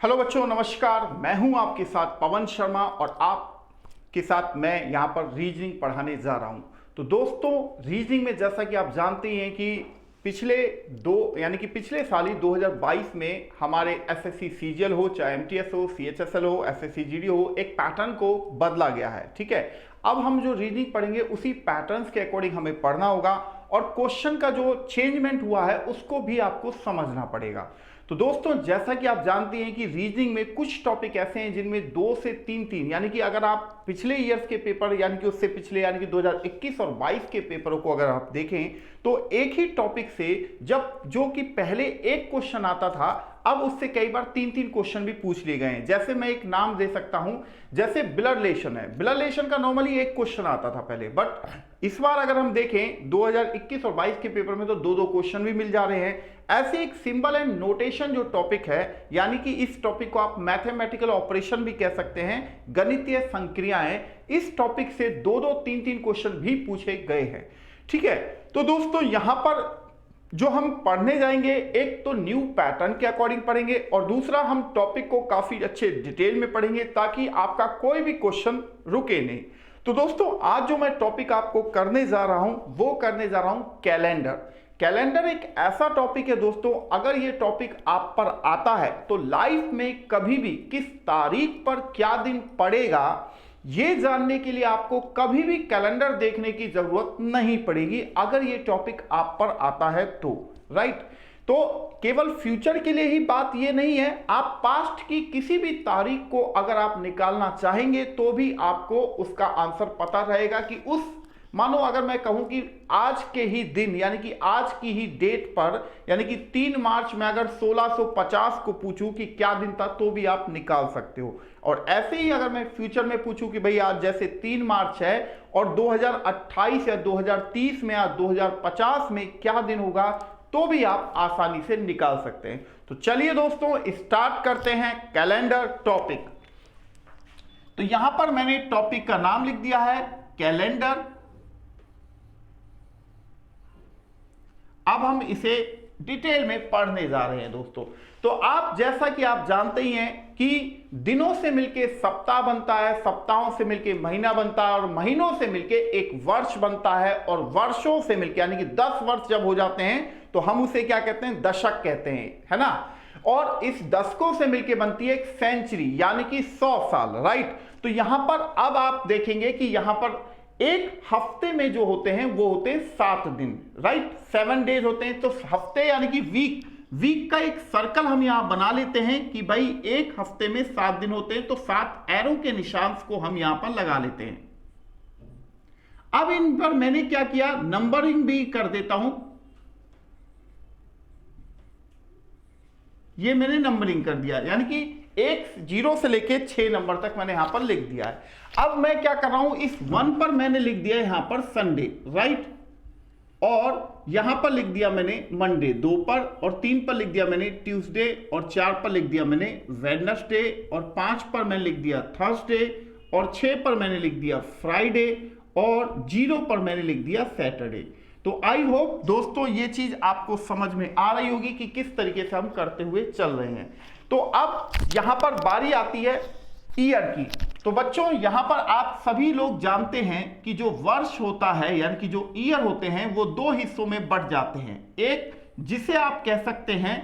Hello बच्चों, नमस्कार। मैं हूं आपके साथ पवन शर्मा और आपके साथ मैं यहां पर रीजनिंग पढ़ाने जा रहा हूं। तो दोस्तों, रीजनिंग में जैसा कि आप जानते ही हैं कि पिछले साल ही 2022 में हमारे एसएससी सीजीएल हो, चाहे एमटीएस हो, सीएचएसएल हो, एसएससी जीडी हो, एक पैटर्न को बदला गया है। ठीक है, अब हम जो रीजनिंग पढ़ेंगे उसी पैटर्न्स के अकॉर्डिंग हमें पढ़ना होगा और क्वेश्चन का जो चेंजमेंट हुआ है उसको भी आपको समझना पड़ेगा। तो दोस्तों, जैसा कि आप जानते हैं कि रीजनिंग में कुछ टॉपिक ऐसे हैं जिनमें 2 से 3 यानी कि अगर आप पिछले ईयर्स के पेपर यानी कि उससे पिछले यानी कि 2021 और 22 के पेपरों को अगर आप देखें तो एक ही टॉपिक से जो कि पहले एक क्वेश्चन आता था, अब उससे कई बार 3 क्वेश्चन भी पूछ लिए गए हैं। जैसे मैं एक नाम दे सकता हूं, जैसे ब्लड रिलेशन है। ब्लड रिलेशन का नॉर्मली एक क्वेश्चन आता था पहले, बट इस बार अगर हम देखें 2021 और 22 के पेपर में तो 2 क्वेश्चन भी मिल जा रहे हैं। ऐसे एक सिंबल एंड नोटेशन जो टॉपिक है, यानी कि इस टॉपिक को आप मैथमेटिकल ऑपरेशन भी कह सकते हैं, गणितीय संक्रियाएं, इस टॉपिक से 2-3 क्वेश्चन भी पूछे गए हैं। ठीक है, तो दोस्तों यहां पर जो हम पढ़ने जाएंगे, एक तो न्यू पैटर्न के अकॉर्डिंग पढ़ेंगे और दूसरा हम टॉपिक को काफी अच्छे डिटेल में पढ़ेंगे ताकि आपका कोई भी क्वेश्चन रुके नहीं। तो दोस्तों, आज जो मैं टॉपिक आपको करने जा रहा हूं वो करने जा रहा हूं कैलेंडर। कैलेंडर एक ऐसा टॉपिक है दोस्तों, अगर ये टॉपिक आप पर आता है तो लाइफ में कभी भी किस तारीख पर क्या दिन पड़ेगा ये जानने के लिए आपको कभी भी कैलेंडर देखने की जरूरत नहीं पड़ेगी, अगर ये टॉपिक आप पर आता है तो। राइट, तो केवल फ्यूचर के लिए ही बात ये नहीं है, आप पास्ट की किसी भी तारीख को अगर आप निकालना चाहेंगे तो भी आपको उसका आंसर पता रहेगा कि उस, मानो अगर मैं कहूं कि आज के ही दिन यानी कि आज की ही डेट पर यानी कि 3 मार्च में अगर 1650 को पूछूं कि क्या दिन था तो भी आप निकाल सकते हो। और ऐसे ही अगर मैं फ्यूचर में पूछूं कि भाई आज जैसे 3 मार्च है और 2028 या 2030 में या 2050 में क्या दिन होगा तो भी आप आसानी से निकाल सकते हैं। तो चलिए दोस्तों, स्टार्ट करते हैं कैलेंडर टॉपिक। तो यहां पर मैंने टॉपिक का नाम लिख दिया है कैलेंडर। अब हम इसे डिटेल में पढ़ने जा रहे हैं दोस्तों। तो आप जैसा कि आप जानते ही हैं कि दिनों से मिलके सप्ताह बनता है, सप्ताहों से मिलके महीना बनता है और महीनों से मिलके एक वर्ष बनता है और वर्षों से मिलके यानी कि 10 वर्ष जब हो जाते हैं तो हम उसे क्या कहते हैं, दशक कहते हैं, है ना। और इस दशकों से मिलके बनती है एक सेंचुरी यानी कि 100 साल। राइट, तो यहां पर अब आप देखेंगे कि यहां पर एक हफ्ते में जो होते हैं वो होते हैं 7 दिन। राइट, 7 डेज होते हैं। तो हफ्ते यानी कि वीक का एक सर्कल हम यहां बना लेते हैं कि भाई एक हफ्ते में 7 दिन होते हैं, तो 7 एरो के निशान को हम यहां पर लगा लेते हैं। अब इन पर मैंने क्या किया, नंबरिंग भी कर देता हूं। ये मैंने नंबरिंग कर दिया यानी कि 0 से लेके 6 नंबर तक मैंने यहां पर लिख दिया है। अब मैं क्या कर रहा हूं, इस 1 पर मैंने लिख दिया यहां पर संडे। राइट, और यहां पर लिख दिया मैंने मंडे 2 पर, और 3 पर लिख दिया मैंने ट्यूसडे, और 4 पर लिख दिया मैंने वेडनेसडे, और 5 पर मैंने लिख दिया थर्सडे, और 6 पर मैंने लिख दिया फ्राइडे, और 0 पर मैंने लिख दिया सैटरडे। तो आई होप दोस्तों ये चीज आपको समझ में आ रही होगी कि किस तरीके से हम करते हुए चल रहे हैं। तो अब यहां पर बारी आती है ईयर की। तो बच्चों, यहां पर आप सभी लोग जानते हैं कि जो वर्ष होता है यानी कि जो ईयर होते हैं वो 2 हिस्सों में बढ़ जाते हैं। एक जिसे आप कह सकते हैं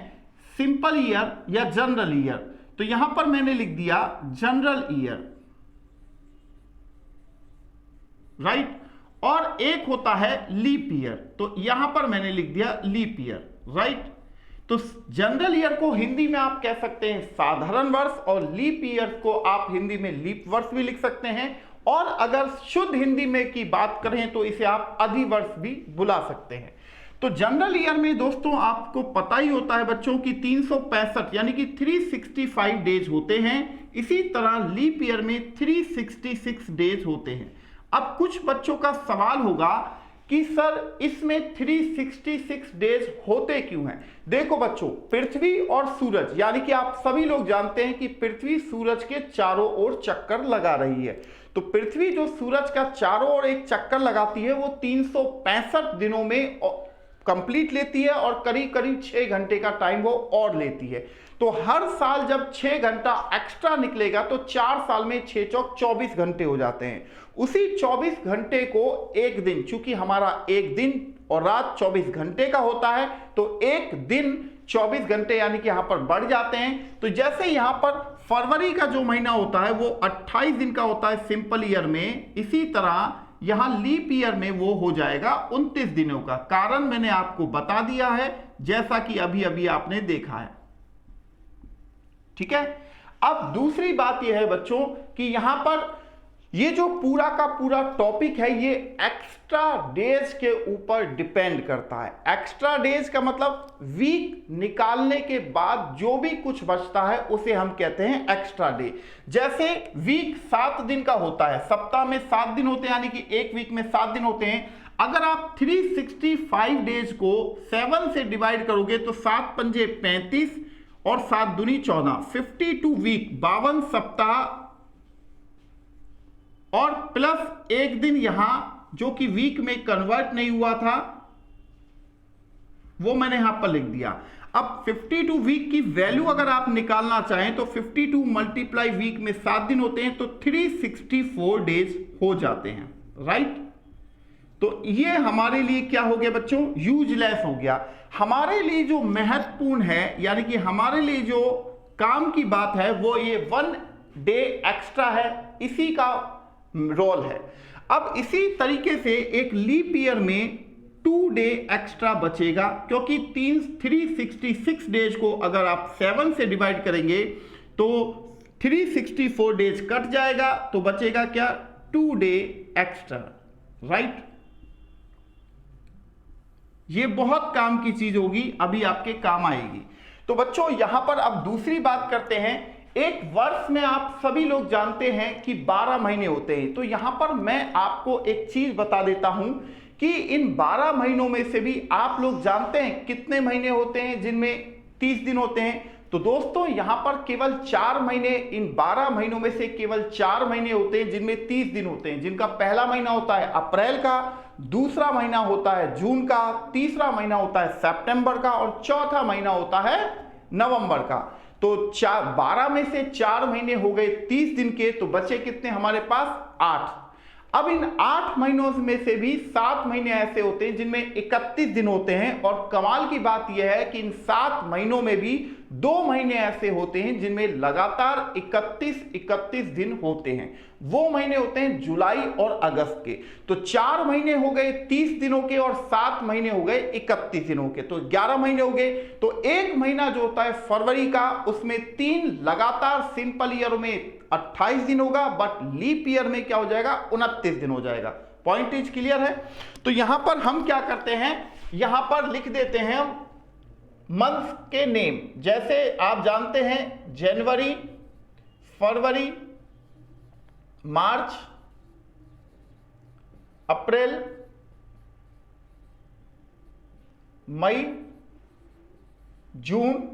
सिंपल ईयर या जनरल ईयर। तो यहां पर मैंने लिख दिया जनरल ईयर। राइट, और एक होता है लीप ईयर, तो यहां पर मैंने लिख दिया लीप ईयर। राइट, तो जनरल ईयर को हिंदी में आप कह सकते हैं साधारण वर्ष, और लीप ईयर को आप हिंदी में लीप वर्ष भी लिख सकते हैं, और अगर शुद्ध हिंदी में की बात करें तो इसे आप अधिवर्ष भी बुला सकते हैं। तो जनरल ईयर में दोस्तों आपको पता ही होता है बच्चों की 365 यानी कि 365 डेज होते हैं। इसी तरह लीप ईयर में 366 डेज होते हैं। अब कुछ बच्चों का सवाल होगा कि सर इसमें 366 डेज होते क्यों हैं। देखो बच्चों, पृथ्वी और सूरज यानी कि आप सभी लोग जानते हैं कि पृथ्वी सूरज के चारों ओर चक्कर लगा रही है। तो पृथ्वी जो सूरज का चारों ओर एक चक्कर लगाती है वो 365 दिनों में कंप्लीट लेती है और करीब करीब 6 घंटे का टाइम वो और लेती है। तो हर साल जब 6 घंटा एक्स्ट्रा निकलेगा तो 4 साल में 6 चौक 24 घंटे हो जाते हैं। उसी 24 घंटे को एक दिन, चूंकि हमारा एक दिन और रात 24 घंटे का होता है, तो एक दिन 24 घंटे यानी कि यहां पर बढ़ जाते हैं। तो जैसे यहां पर फरवरी का जो महीना होता है वो 28 दिन का होता है सिंपल ईयर में, इसी तरह यहां लीप ईयर में वो हो जाएगा 29 दिनों का। कारण मैंने आपको बता दिया है, जैसा कि अभी अभी आपने देखा है। ठीक है। अब दूसरी बात यह है बच्चों कि यहां पर ये जो पूरा का पूरा टॉपिक है ये एक्स्ट्रा डेज के ऊपर डिपेंड करता है। एक्स्ट्रा डेज का मतलब वीक निकालने के बाद जो भी कुछ बचता है उसे हम कहते हैं एक्स्ट्रा डे। जैसे वीक 7 दिन का होता है, सप्ताह में 7 दिन होते हैं, यानी कि एक वीक में 7 दिन होते हैं। अगर आप 365 डेज को 7 से डिवाइड करोगे तो 7 पंजे 35 और 7 दूनी 14, 52 वीक, 52 सप्ताह और प्लस एक दिन यहां जो कि वीक में कन्वर्ट नहीं हुआ था वो मैंने यहां पर लिख दिया। अब 52 वीक की वैल्यू अगर आप निकालना चाहें तो 52 मल्टीप्लाई वीक में 7 दिन होते हैं तो 364 डेज हो जाते हैं, राइट। तो ये हमारे लिए क्या हो गया बच्चों, यूजलेस हो गया। हमारे लिए जो महत्वपूर्ण है यानी कि हमारे लिए जो काम की बात है वो ये 1 डे एक्स्ट्रा है, इसी का रोल है। अब इसी तरीके से एक लीप ईयर में 2 डे एक्स्ट्रा बचेगा, क्योंकि 366 डेज को अगर आप 7 से डिवाइड करेंगे तो 364 डेज कट जाएगा, तो बचेगा क्या, 2 डे एक्स्ट्रा, राइट। ये बहुत काम की चीज होगी, अभी आपके काम आएगी। तो बच्चों यहां पर अब दूसरी बात करते हैं। एक वर्ष में आप सभी लोग जानते हैं कि 12 महीने होते हैं। तो यहां पर मैं आपको एक चीज बता देता हूं कि इन 12 महीनों में से भी आप लोग जानते हैं कितने महीने होते हैं जिनमें 30 दिन होते हैं। तो दोस्तों यहां पर केवल 4 महीने, इन 12 महीनों में से केवल 4 महीने होते हैं जिनमें 30 दिन होते हैं, जिनका पहला महीना होता है अप्रैल का, दूसरा महीना होता है जून का, तीसरा महीना होता है सितंबर का और चौथा महीना होता है नवंबर का। तो 12 में से 4 महीने हो गए 30 दिन के, तो बचे कितने हमारे पास, 8। अब इन 8 महीनों में से भी 7 महीने ऐसे होते हैं जिनमें 31 दिन होते हैं। और कमाल की बात यह है कि इन 7 महीनों में भी 2 महीने ऐसे होते हैं जिनमें लगातार 31 दिन होते हैं। वो महीने होते हैं जुलाई और अगस्त के। तो 4 महीने हो गए 30 दिनों के और 7 महीने हो गए 31 दिनों के, तो 11 महीने हो गए। तो एक महीना जो होता है फरवरी का, उसमें 3 लगातार सिंपल ईयर में 28 दिन होगा, बट लीप ईयर में क्या हो जाएगा, 29 दिन हो जाएगा। पॉइंट इज क्लियर है। तो यहां पर हम क्या करते हैं, यहां पर लिख देते हैं मंथ के नेम। जैसे आप जानते हैं जनवरी, फरवरी, मार्च, अप्रैल, मई, जून,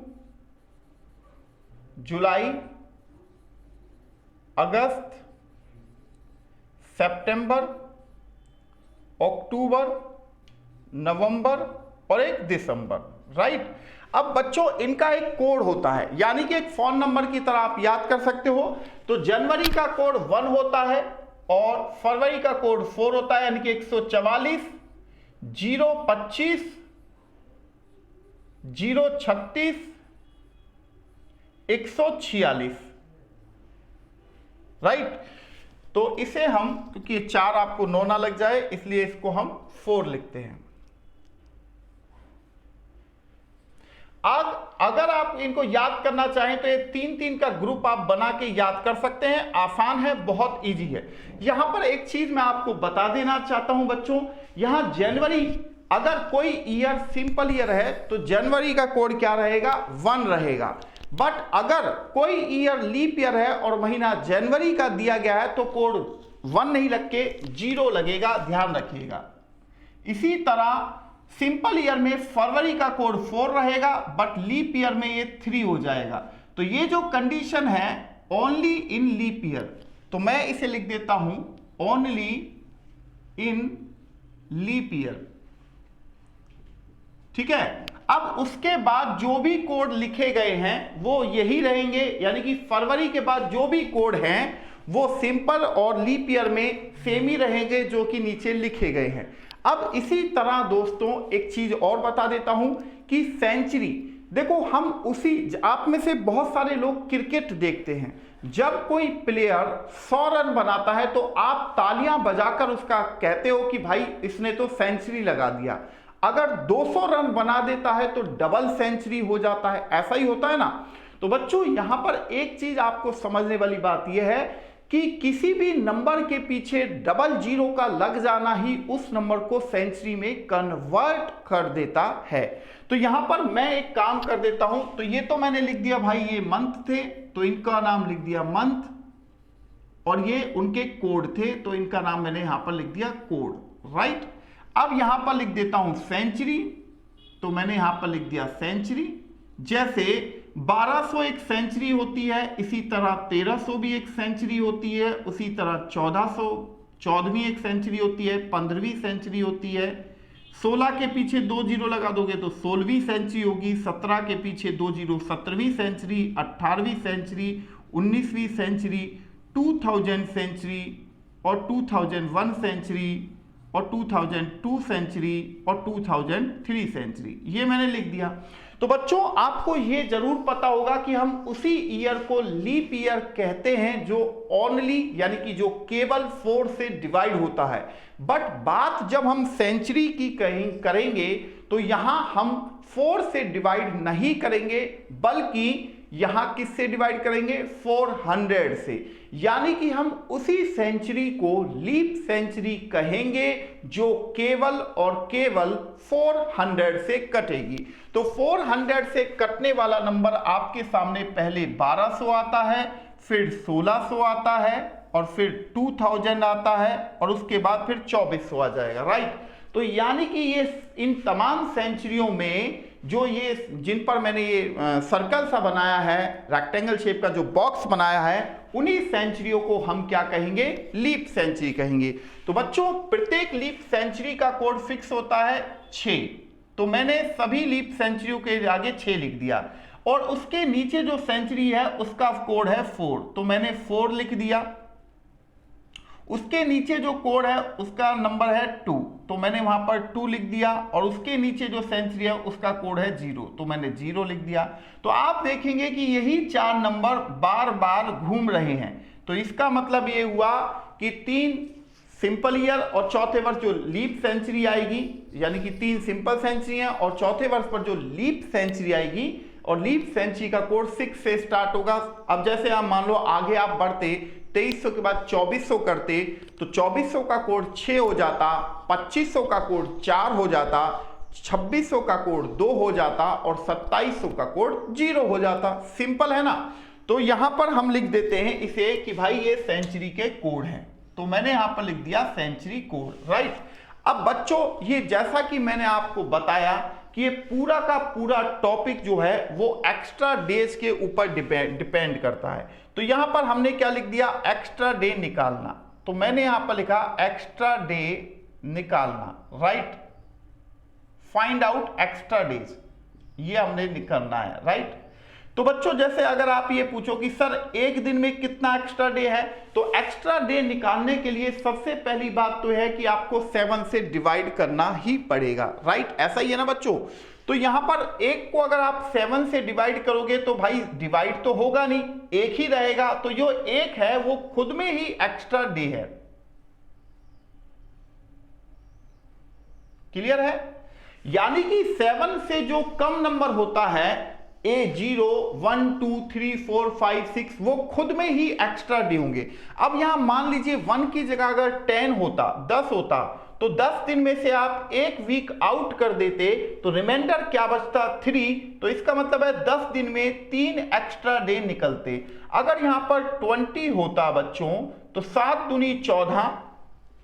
जुलाई, अगस्त, सितंबर, अक्टूबर, नवंबर और एक दिसंबर, राइट। अब बच्चों इनका एक कोड होता है, यानी कि एक फोन नंबर की तरह आप याद कर सकते हो। तो जनवरी का कोड 1 होता है और फरवरी का कोड 4 होता है, यानी कि 144 025 036 146, राइट। तो इसे हम, क्योंकि 4 आपको 9 ना लग जाए इसलिए इसको हम 4 लिखते हैं। आज अगर आप इनको याद करना चाहें तो ये 3-3 का ग्रुप आप बना के याद कर सकते हैं। आसान है, बहुत इजी है। यहां पर एक चीज मैं आपको बता देना चाहता हूं बच्चों, यहां जनवरी, अगर कोई ईयर सिंपल ईयर है तो जनवरी का कोड क्या रहेगा, 1 रहेगा। बट अगर कोई ईयर लीप ईयर है और महीना जनवरी का दिया गया है तो कोड 1 नहीं लग के 0 लगेगा, ध्यान रखिएगा। इसी तरह सिंपल ईयर में फरवरी का कोड 4 रहेगा, बट लीप ईयर में ये 3 हो जाएगा। तो ये जो कंडीशन है ओनली इन लीप ईयर, तो मैं इसे लिख देता हूं ओनली इन लीप ईयर। ठीक है। अब उसके बाद जो भी कोड लिखे गए हैं वो यही रहेंगे, यानी कि फरवरी के बाद जो भी कोड हैं वो सिंपल और लीप ईयर में सेम ही रहेंगे जो कि नीचे लिखे गए हैं। अब इसी तरह दोस्तों एक चीज और बता देता हूं कि सेंचुरी, देखो हम उसी, आप में से बहुत सारे लोग क्रिकेट देखते हैं, जब कोई प्लेयर 100 रन बनाता है तो आप तालियां बजाकर उसका कहते हो कि भाई इसने तो सेंचुरी लगा दिया। अगर 200 रन बना देता है तो डबल सेंचुरी हो जाता है, ऐसा ही होता है ना। तो बच्चों यहां पर एक चीज आपको समझने वाली बात यह है कि किसी भी नंबर के पीछे डबल जीरो का लग जाना ही उस नंबर को सेंचुरी में कन्वर्ट कर देता है। तो यहां पर मैं एक काम कर देता हूं, तो ये तो मैंने लिख दिया भाई, ये मंथ थे तो इनका नाम लिख दिया मंथ, और ये उनके कोड थे तो इनका नाम मैंने यहां पर लिख दिया कोड, राइट। अब यहां पर लिख देता हूं सेंचुरी, तो मैंने यहां पर लिख दिया सेंचुरी। जैसे 1200 एक सेंचुरी होती है, इसी तरह 1300 भी एक सेंचुरी होती है, उसी तरह 1414वीं एक सेंचुरी होती है, 15वीं सेंचुरी होती है। 16 के पीछे 2 जीरो लगा दोगे तो 16वीं सेंचुरी होगी, 17 के पीछे 2 जीरो 17वीं सेंचुरी, 18वीं सेंचुरी, 19वीं सेंचुरी, 2000 सेंचुरी और 2001 सेंचुरी और 2002 सेंचुरी और 2003 सेंचुरी, ये मैंने लिख दिया। तो बच्चों आपको ये जरूर पता होगा कि हम उसी ईयर को लीप ईयर कहते हैं जो ओनली, यानी कि जो केवल 4 से डिवाइड होता है। बट बात जब हम सेंचुरी की करेंगे तो यहां हम 4 से डिवाइड नहीं करेंगे, बल्कि यहां किससे डिवाइड करेंगे, 400 से। यानी कि हम उसी सेंचुरी को लीप सेंचुरी कहेंगे जो केवल और केवल 400 से कटेगी। तो 400 से कटने वाला नंबर आपके सामने पहले 1200 आता है, फिर 1600 आता है और फिर 2000 आता है और उसके बाद फिर 2400 आ जाएगा, राइट। तो यानी कि ये इन तमाम सेंचुरियों में जो ये जिन पर मैंने ये सर्कल सा बनाया है, रेक्टेंगल शेप का जो बॉक्स बनाया है, उन्हीं सेंचुरियों को हम क्या कहेंगे, लीप सेंचुरी कहेंगे। तो बच्चों प्रत्येक लीप सेंचुरी का कोड फिक्स होता है 6, तो मैंने सभी लीप सेंचुरियों के आगे 6 लिख दिया, और उसके नीचे जो सेंचुरी है उसका कोड है 4, तो मैंने 4 लिख दिया। उसके नीचे जो कोड है उसका नंबर है 2, तो मैंने वहां पर 2 लिख दिया, और उसके नीचे जो सेंचुरी है उसका कोड है 0, तो मैंने 0 लिख दिया। तो आप देखेंगे कि यही 4 नंबर बार बार घूम रहे हैं। तो इसका मतलब ये हुआ कि 3 सिंपल ईयर और चौथे वर्ष जो लीप सेंचुरी आएगी, यानी कि 3 सिंपल सेंचुरी है और चौथे वर्ष पर जो लीप सेंचुरी आएगी, और लीप सेंचुरी का कोड 6 से स्टार्ट होगा। अब जैसे आप मान लो आगे आप बढ़ते 2300 के बाद 2400 करते, तो 2400 का कोड 6 हो जाता, 2500 का कोड 4 हो जाता, 2600 का कोड 2 हो जाता और 2700 का कोड 0 हो जाता। सिंपल है ना। तो यहां पर हम लिख देते हैं इसे कि भाई ये सेंचुरी के कोड हैं, तो मैंने यहां पर लिख दिया सेंचुरी कोड, राइट। अब बच्चों ये जैसा कि मैंने आपको बताया कि ये पूरा का पूरा टॉपिक जो है वो एक्स्ट्रा डेज के ऊपर डिपेंड करता है। तो यहां पर हमने क्या लिख दिया, एक्स्ट्रा डे निकालना, तो मैंने यहां पर लिखा एक्स्ट्रा डे निकालना, right. Find out extra days, ये हमने करना है, राइट। तो बच्चों जैसे अगर आप ये पूछो कि सर एक दिन में कितना एक्स्ट्रा डे है, तो एक्स्ट्रा डे निकालने के लिए सबसे पहली बात तो है कि आपको 7 से डिवाइड करना ही पड़ेगा, राइट। ऐसा ही है ना बच्चों। तो यहां पर एक को अगर आप 7 से डिवाइड करोगे तो भाई डिवाइड तो होगा नहीं, एक ही रहेगा, तो जो एक है वो खुद में ही एक्स्ट्रा डे है। क्लियर है। यानी कि 7 से जो कम नंबर होता है A0, 1, 2, 3, 4, 5, 6, वो खुद में ही एक्स्ट्रा डे होंगे। अब यहां मान लीजिए 1 की जगह अगर 10 होता, 10 होता, तो 10 दिन में से आप एक वीक आउट कर देते तो रिमाइंडर क्या बचता, 3। तो इसका मतलब है 10 दिन में 3 एक्स्ट्रा डे निकलते। अगर यहां पर 20 होता बच्चों तो 7 दूनी 14,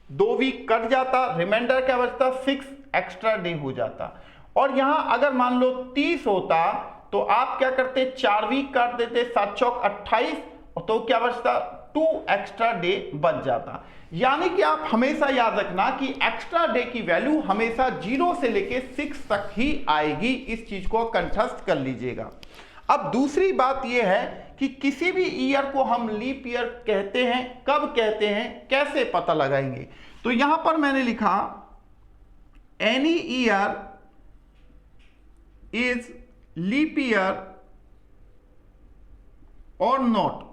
2 वीक कट जाता, रिमाइंडर क्या बचता, 6 एक्स्ट्रा डे हो जाता। और यहां अगर मान लो 30 होता तो आप क्या करते, 4 वीक काट देते, 7 चौक 28, तो क्या बचता, 2 एक्स्ट्रा डे बच जाता। यानी कि आप हमेशा याद रखना कि एक्स्ट्रा डे की वैल्यू हमेशा 0 से लेके 6 तक ही आएगी, इस चीज को कंठस्थ कर लीजिएगा। अब दूसरी बात यह है कि किसी भी ईयर को हम लीप ईयर कहते हैं, कब कहते हैं, कैसे पता लगाएंगे। तो यहां पर मैंने लिखा any year is leap year और नॉट,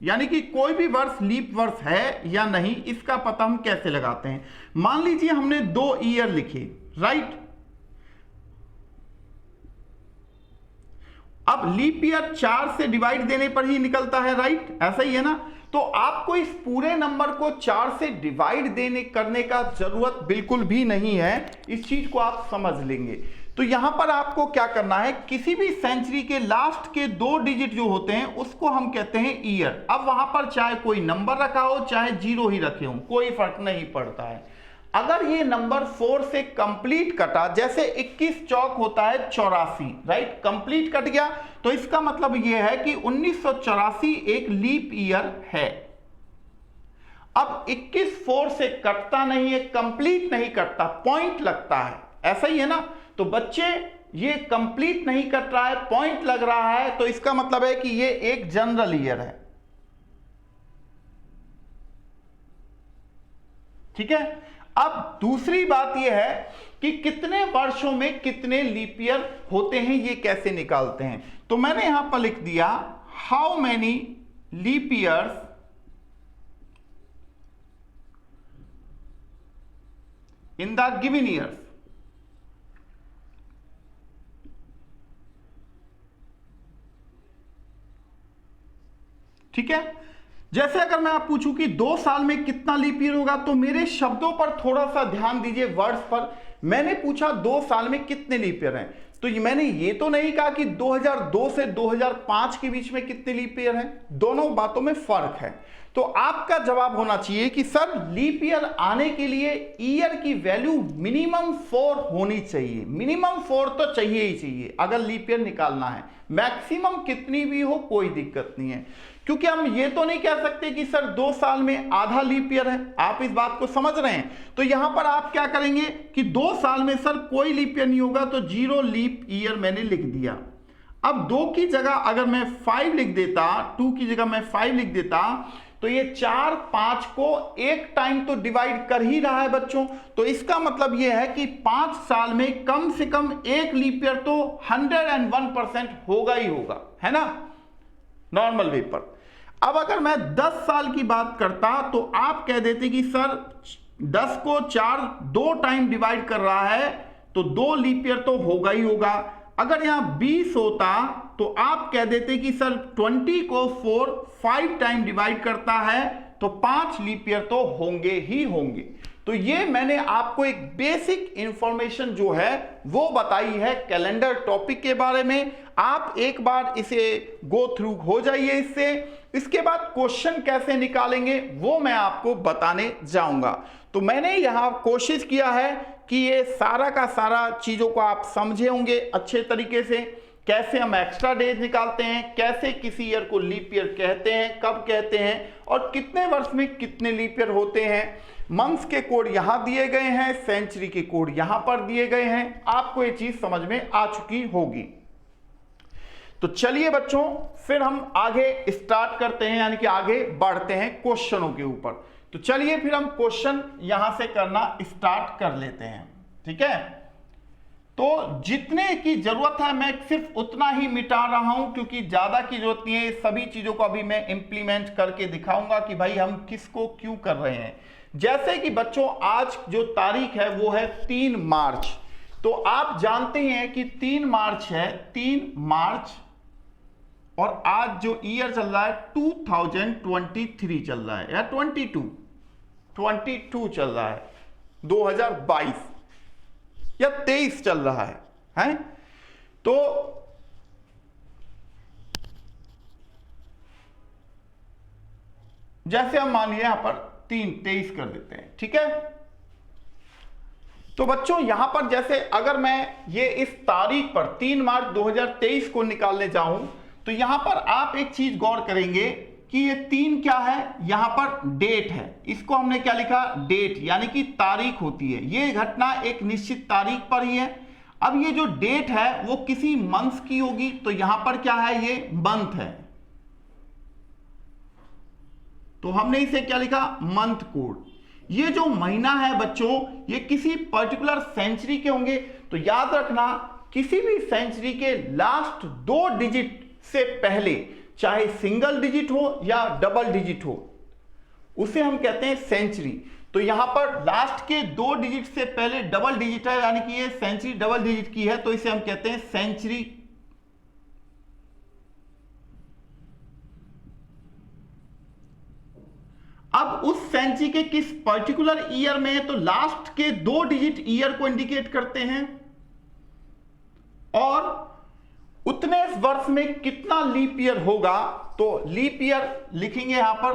यानी कि कोई भी वर्ष लीप वर्ष है या नहीं, इसका पता हम कैसे लगाते हैं। मान लीजिए हमने 2 ईयर लिखे, राइट। अब लीप ईयर 4 से डिवाइड देने पर ही निकलता है, राइट, ऐसा ही है ना। तो आपको इस पूरे नंबर को 4 से डिवाइड करने का जरूरत बिल्कुल भी नहीं है, इस चीज को आप समझ लेंगे। तो यहां पर आपको क्या करना है, किसी भी सेंचुरी के लास्ट के 2 डिजिट जो होते हैं उसको हम कहते हैं ईयर। अब वहां पर चाहे कोई नंबर रखा हो चाहे 0 ही रखे हो, कोई फर्क नहीं पड़ता है। अगर ये नंबर 4 से कंप्लीट कटा, जैसे 21 चौक होता है 84, राइट, कंप्लीट कट गया, तो इसका मतलब ये है कि 1984 एक लीप ईयर है। अब 21 4 से कटता नहीं है, कंप्लीट नहीं कटता, पॉइंट लगता है, ऐसा ही है ना। तो बच्चे ये कंप्लीट नहीं कट रहा है, पॉइंट लग रहा है, तो इसका मतलब है कि ये एक जनरल ईयर है, ठीक है। अब दूसरी बात यह है कि कितने वर्षों में कितने लीप ईयर होते हैं, ये कैसे निकालते हैं। तो मैंने यहां पर लिख दिया how many leap years in the given years. ठीक है, जैसे अगर मैं आप पूछूं कि 2 साल में कितना लीप ईयर होगा, तो मेरे शब्दों पर थोड़ा सा ध्यान दीजिए, वर्ड्स पर। मैंने पूछा 2 साल में कितने लीप ईयर हैं, तो मैंने ये तो नहीं कहा कि 2002 से 2005 के बीच में कितने लीप ईयर हैं, दोनों बातों में फर्क है। तो आपका जवाब होना चाहिए कि सर लीप ईयर आने के लिए ईयर की वैल्यू मिनिमम 4 होनी चाहिए, मिनिमम 4 तो चाहिए ही चाहिए अगर लीप ईयर निकालना है। मैक्सिमम कितनी भी हो कोई दिक्कत नहीं है, क्योंकि हम ये तो नहीं कह सकते कि सर 2 साल में आधा लीप ईयर है, आप इस बात को समझ रहे हैं। तो यहां पर आप क्या करेंगे कि 2 साल में सर कोई लीप ईयर नहीं होगा, तो 0 लीप ईयर मैंने लिख दिया। अब 2 की जगह अगर मैं 5 लिख देता, 2 की जगह मैं 5 लिख देता, तो ये 4 5 को एक टाइम तो डिवाइड कर ही रहा है बच्चों। तो इसका मतलब ये है कि 5 साल में कम से कम एक लीप ईयर तो 101% होगा ही होगा, है ना, नॉर्मल वे पर। अब अगर मैं 10 साल की बात करता तो आप कह देते कि सर 10 को 4 2 टाइम डिवाइड कर रहा है, तो 2 लीप ईयर तो होगा ही होगा। अगर यहां 20 होता तो आप कह देते कि सर 20 को 4 5 टाइम डिवाइड करता है, तो 5 लीप ईयर तो होंगे ही होंगे। तो ये मैंने आपको एक बेसिक इंफॉर्मेशन जो है वो बताई है कैलेंडर टॉपिक के बारे में। आप एक बार इसे गो थ्रू हो जाइए इससे, इसके बाद क्वेश्चन कैसे निकालेंगे वो मैं आपको बताने जाऊंगा। तो मैंने यहां कोशिश किया है कि ये सारा का सारा चीजों को आप समझे होंगे अच्छे तरीके से, कैसे हम एक्स्ट्रा डेज निकालते हैं, कैसे किसी ईयर को लीप ईयर कहते हैं, कब कहते हैं, और कितने वर्ष में कितने लीप ईयर होते हैं। मंथ्स के कोड यहां दिए गए हैं, सेंचुरी के कोड यहां पर दिए गए हैं। आपको ये चीज समझ में आ चुकी होगी। तो चलिए बच्चों, फिर हम आगे स्टार्ट करते हैं, यानी कि आगे बढ़ते हैं क्वेश्चनों के ऊपर। तो चलिए फिर हम क्वेश्चन यहां से करना स्टार्ट कर लेते हैं, ठीक है। तो जितने की जरूरत है मैं सिर्फ उतना ही मिटा रहा हूं, क्योंकि ज्यादा की जरूरत नहीं है। सभी चीजों को अभी मैं इंप्लीमेंट करके दिखाऊंगा कि भाई हम किसको क्यों कर रहे हैं। जैसे कि बच्चों आज जो तारीख है वो है 3 मार्च। तो आप जानते हैं कि 3 मार्च है, 3 मार्च, और आज जो ईयर चल रहा है 2023 चल रहा है, या 22 चल रहा है, 2022 या 23 चल रहा है? तो जैसे हम मानिए यहां पर 23 कर देते हैं, ठीक है। तो बच्चों यहां पर जैसे अगर मैं ये इस तारीख पर 3 मार्च 2023 को निकालने जाऊं, तो यहां पर आप एक चीज गौर करेंगे कि ये 3 क्या है, यहां पर डेट है, इसको हमने क्या लिखा, डेट, यानी कि तारीख होती है। ये घटना एक निश्चित तारीख पर ही है। अब ये जो डेट है वो किसी मंथ की होगी, तो यहां पर क्या है, ये मंथ है, तो हमने इसे क्या लिखा, मंथ कोड। ये जो महीना है बच्चों, ये किसी पर्टिकुलर सेंचुरी के होंगे, तो याद रखना किसी भी सेंचुरी के लास्ट 2 डिजिट से पहले, चाहे सिंगल डिजिट हो या डबल डिजिट हो, उसे हम कहते हैं सेंचुरी। तो यहां पर लास्ट के 2 डिजिट से पहले डबल डिजिट है, यानी कि ये सेंचुरी डबल डिजिट की है, तो इसे हम कहते हैं सेंचुरी। अब उस सेंचुरी के किस पर्टिकुलर ईयर में है, तो लास्ट के 2 डिजिट ईयर को इंडिकेट करते हैं, और उतने वर्ष में कितना लीप ईयर होगा, तो लीप ईयर लिखेंगे यहां पर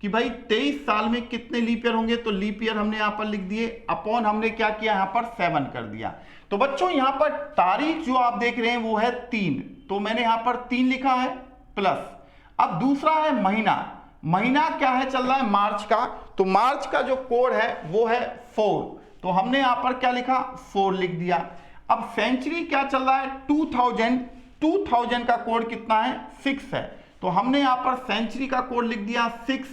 कि भाई 23 साल में कितने लीप ईयर होंगे, तो लीप ईयर हमने यहां पर लिख दिए, अपॉन हमने क्या किया, यहां पर 7 कर दिया। तो बच्चों यहां पर तारीख जो आप देख रहे हैं वो है 3, तो मैंने यहां पर 3 लिखा है प्लस। अब दूसरा है महीना, महीना क्या है, चल रहा है मार्च का, तो मार्च का जो कोड है वो है 4, तो हमने यहां पर क्या लिखा, 4 लिख दिया। अब सेंचुरी क्या चल रहा है, 2000 का कोड कितना है, 6 है, तो हमने यहां पर सेंचुरी का कोड लिख दिया 6।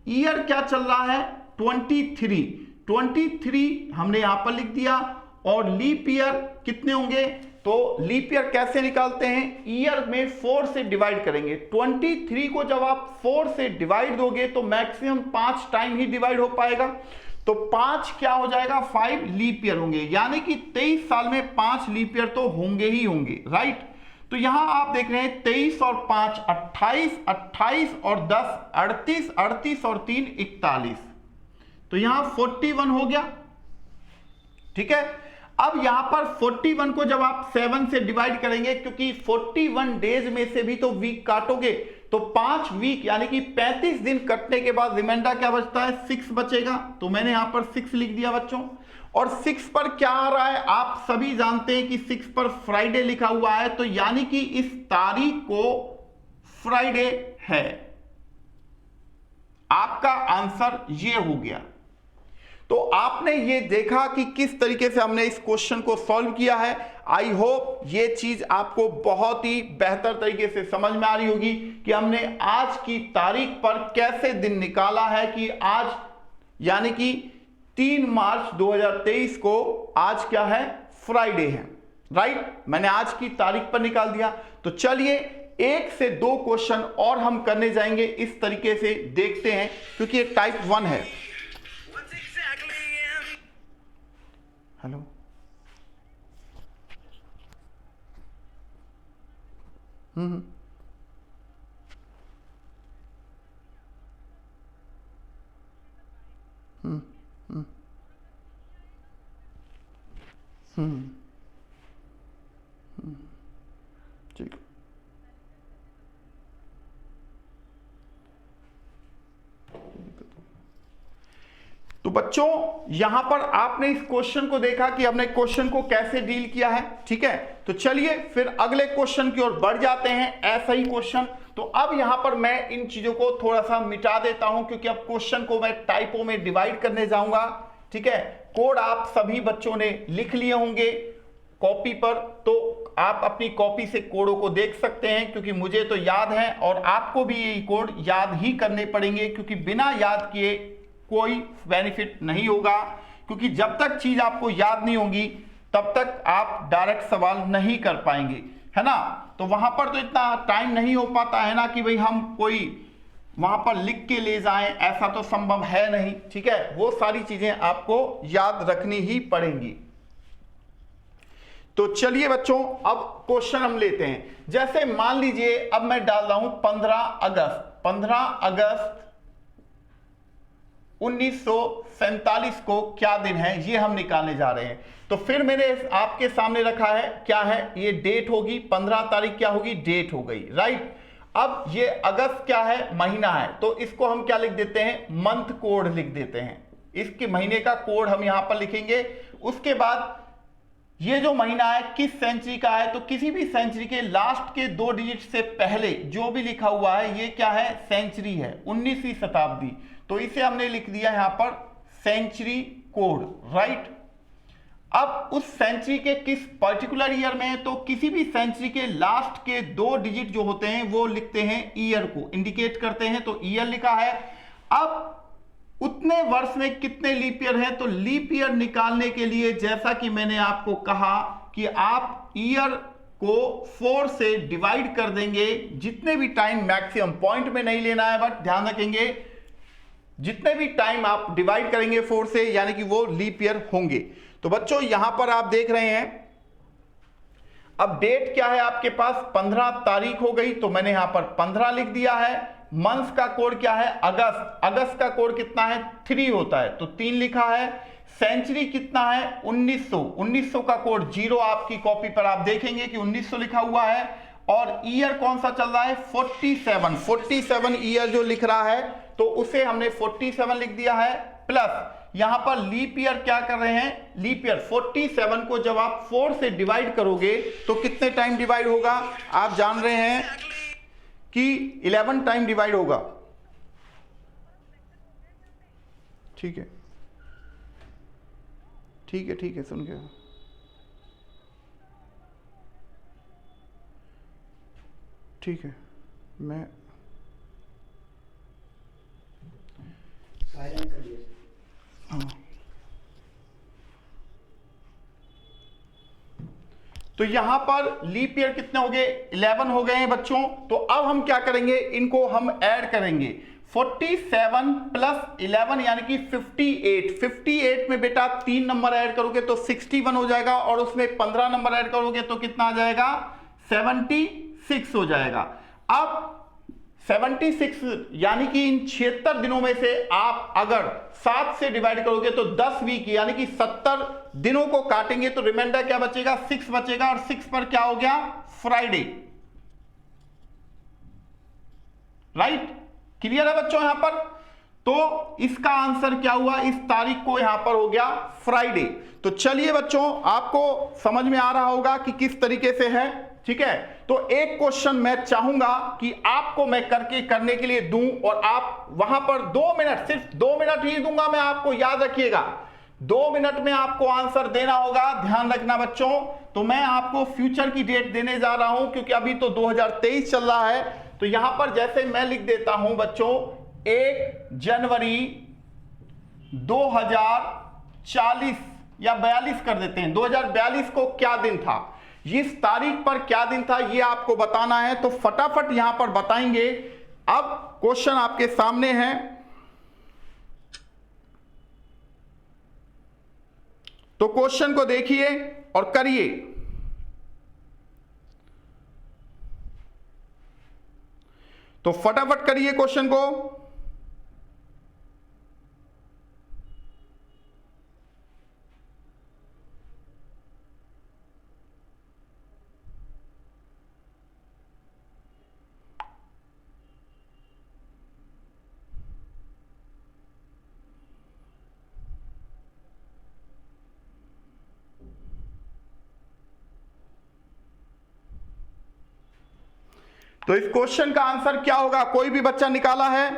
ईयर क्या चल रहा है, 23 हमने यहां पर लिख दिया, और लीप ईयर कितने होंगे, तो लीप ईयर कैसे निकालते हैं, ईयर में 4 से डिवाइड करेंगे। 23 को जब आप 4 से डिवाइड दोगे तो मैक्सिमम 5 टाइम ही डिवाइड हो पाएगा, तो 5 क्या हो जाएगा, 5 लीप ईयर होंगे, यानी कि 23 साल में 5 लीप ईयर तो होंगे ही होंगे, राइट। तो यहां आप देख रहे हैं 23 और 5 28, 28 और 10 38, 38 और 3 41, तो यहां 41 हो गया, ठीक है। अब यहां पर 41 को जब आप 7 से डिवाइड करेंगे, क्योंकि 41 डेज में से भी तो वीक काटोगे, तो 5 वीक यानी कि 35 दिन कटने के बाद रिमाइंडर क्या बचता है, 6 बचेगा, तो मैंने यहां पर 6 लिख दिया बच्चों। और 6 पर क्या आ रहा है, आप सभी जानते हैं कि 6 पर फ्राइडे लिखा हुआ है, तो यानी कि इस तारीख को फ्राइडे है। आपका आंसर ये हो गया। तो आपने ये देखा कि किस तरीके से हमने इस क्वेश्चन को सॉल्व किया है। आई होप ये चीज आपको बहुत ही बेहतर तरीके से समझ में आ रही होगी कि हमने आज की तारीख पर कैसे दिन निकाला है, कि आज यानी कि 3 मार्च 2023 को आज क्या है, फ्राइडे है, राइट। मैंने आज की तारीख पर निकाल दिया। तो चलिए 1 से 2 क्वेश्चन और हम करने जाएंगे, इस तरीके से देखते हैं, क्योंकि ये टाइप 1 है। हेलो, हम्म, हम्म, हम्म, ठीक। तो बच्चों यहां पर आपने इस क्वेश्चन को देखा कि हमने क्वेश्चन को कैसे डील किया है, ठीक है। तो चलिए फिर अगले क्वेश्चन की ओर बढ़ जाते हैं, ऐसा ही क्वेश्चन। तो अब यहां पर मैं इन चीजों को थोड़ा सा मिटा देता हूं, क्योंकि अब क्वेश्चन को मैं टाइपों में डिवाइड करने जाऊंगा, ठीक है। कोड आप सभी बच्चों ने लिख लिए होंगे कॉपी पर, तो आप अपनी कॉपी से कोडों को देख सकते हैं, क्योंकि मुझे तो याद है और आपको भी ये कोड याद ही करने पड़ेंगे, क्योंकि बिना याद किए कोई बेनिफिट नहीं होगा, क्योंकि जब तक चीज आपको याद नहीं होगी तब तक आप डायरेक्ट सवाल नहीं कर पाएंगे, है ना। तो वहां पर तो इतना टाइम नहीं हो पाता है ना कि भाई हम कोई वहां पर लिख के ले जाएं, ऐसा तो संभव है नहीं, ठीक है। वो सारी चीजें आपको याद रखनी ही पड़ेंगी। तो चलिए बच्चों अब क्वेश्चन हम लेते हैं। जैसे मान लीजिए अब मैं डाल रहा हूं 15 अगस्त 1947 को क्या दिन है, ये हम निकालने जा रहे हैं। तो फिर मैंने आपके सामने रखा है, क्या है, ये डेट होगी, 15 तारीख क्या होगी, डेट हो गई, राइट। अब ये अगस्त क्या है, महीना है, तो इसको हम क्या लिख देते हैं, मंथ कोड लिख देते हैं। इसके महीने का कोड हम यहां पर लिखेंगे। उसके बाद ये जो महीना है किस सेंचुरी का है, तो किसी भी सेंचुरी के लास्ट के 2 डिजिट से पहले जो भी लिखा हुआ है ये क्या है, सेंचुरी है, 19वीं शताब्दी। तो इसे हमने लिख दिया यहां पर सेंचुरी कोड, राइट। अब उस सेंचुरी के किस पर्टिकुलर ईयर में है, तो किसी भी सेंचुरी के लास्ट के 2 डिजिट जो होते हैं वो लिखते हैं ईयर को, इंडिकेट करते हैं, तो ईयर लिखा है। अब उतने वर्ष में कितने लीप ईयर है, तो लीप ईयर निकालने के लिए जैसा कि मैंने आपको कहा कि आप ईयर को 4 से डिवाइड कर देंगे, जितने भी टाइम, मैक्सिमम पॉइंट में नहीं लेना है बट ध्यान रखेंगे जितने भी टाइम आप डिवाइड करेंगे 4 से यानी कि वो लीप ईयर होंगे। तो बच्चों यहां पर आप देख रहे हैं, अब डेट क्या है आपके पास, 15 तारीख हो गई, तो मैंने यहां पर 15 लिख दिया है। मंथ का कोड क्या है, अगस्त, अगस्त का कोड कितना है, 3 होता है, तो 3 लिखा है। सेंचुरी कितना है, 1900, 1900 का कोड 0, आपकी कॉपी पर आप देखेंगे कि 1900 लिखा हुआ है। और ईयर कौन सा चल रहा है, 47 ईयर जो लिख रहा है, तो उसे हमने 47 लिख दिया है। प्लस यहां पर लीप ईयर क्या कर रहे हैं, लीप ईयर 47 को जब आप 4 से डिवाइड करोगे तो कितने टाइम डिवाइड होगा, आप जान रहे हैं कि 11 टाइम डिवाइड होगा, ठीक है, ठीक है, ठीक है, सुन गया, ठीक है, मैं हाँ। तो यहां पर लीप ईयर कितने हो गए, 11 हो गए हैं बच्चों। तो अब हम क्या करेंगे, इनको हम ऐड करेंगे, 47 प्लस 11 यानी कि 58, 58 में बेटा 3 नंबर ऐड करोगे तो 61 हो जाएगा, और उसमें 15 नंबर ऐड करोगे तो कितना आ जाएगा, 76 हो जाएगा। अब 76 यानी कि इन 76 दिनों में से आप अगर 7 से डिवाइड करोगे तो 10 वीक यानी कि 70 दिनों को काटेंगे तो रिमाइंडर क्या बचेगा, 6 बचेगा, और 6 पर क्या हो गया, फ्राइडे, राइट। क्लियर है बच्चों यहां पर, तो इसका आंसर क्या हुआ, इस तारीख को यहां पर हो गया फ्राइडे। तो चलिए बच्चों, आपको समझ में आ रहा होगा कि किस तरीके से है, ठीक है। तो एक क्वेश्चन मैं चाहूंगा कि आपको मैं करने के लिए दूं, और आप वहां पर 2 मिनट, सिर्फ 2 मिनट ही दूंगा मैं आपको, याद रखिएगा 2 मिनट में आपको आंसर देना होगा, ध्यान रखना बच्चों। तो मैं आपको फ्यूचर की डेट देने जा रहा हूं क्योंकि अभी तो 2023 चल रहा है। तो यहां पर जैसे मैं लिख देता हूं बच्चों, 1 जनवरी 2040 या 42 कर देते हैं, 2042 को क्या दिन था, इस तारीख पर क्या दिन था, ये आपको बताना है। तो फटाफट यहां पर बताएंगे। अब क्वेश्चन आपके सामने है, तो क्वेश्चन को देखिए और करिए। तो फटाफट करिए क्वेश्चन को। तो इस क्वेश्चन का आंसर क्या होगा, कोई भी बच्चा निकाला है?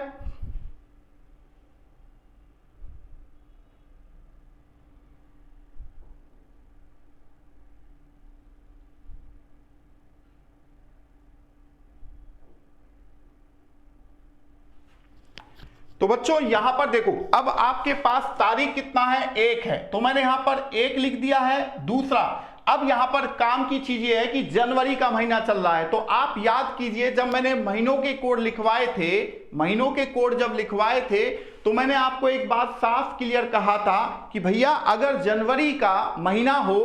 तो बच्चों यहां पर देखो, अब आपके पास तारीख कितना है, 1 है, तो मैंने यहां पर 1 लिख दिया है। दूसरा, अब यहां पर काम की चीज ये है कि जनवरी का महीना चल रहा है, तो आप याद कीजिए जब मैंने महीनों के कोड लिखवाए थे, महीनों के कोड जब लिखवाए थे तो मैंने आपको एक बात साफ क्लियर कहा था कि भैया अगर जनवरी का महीना हो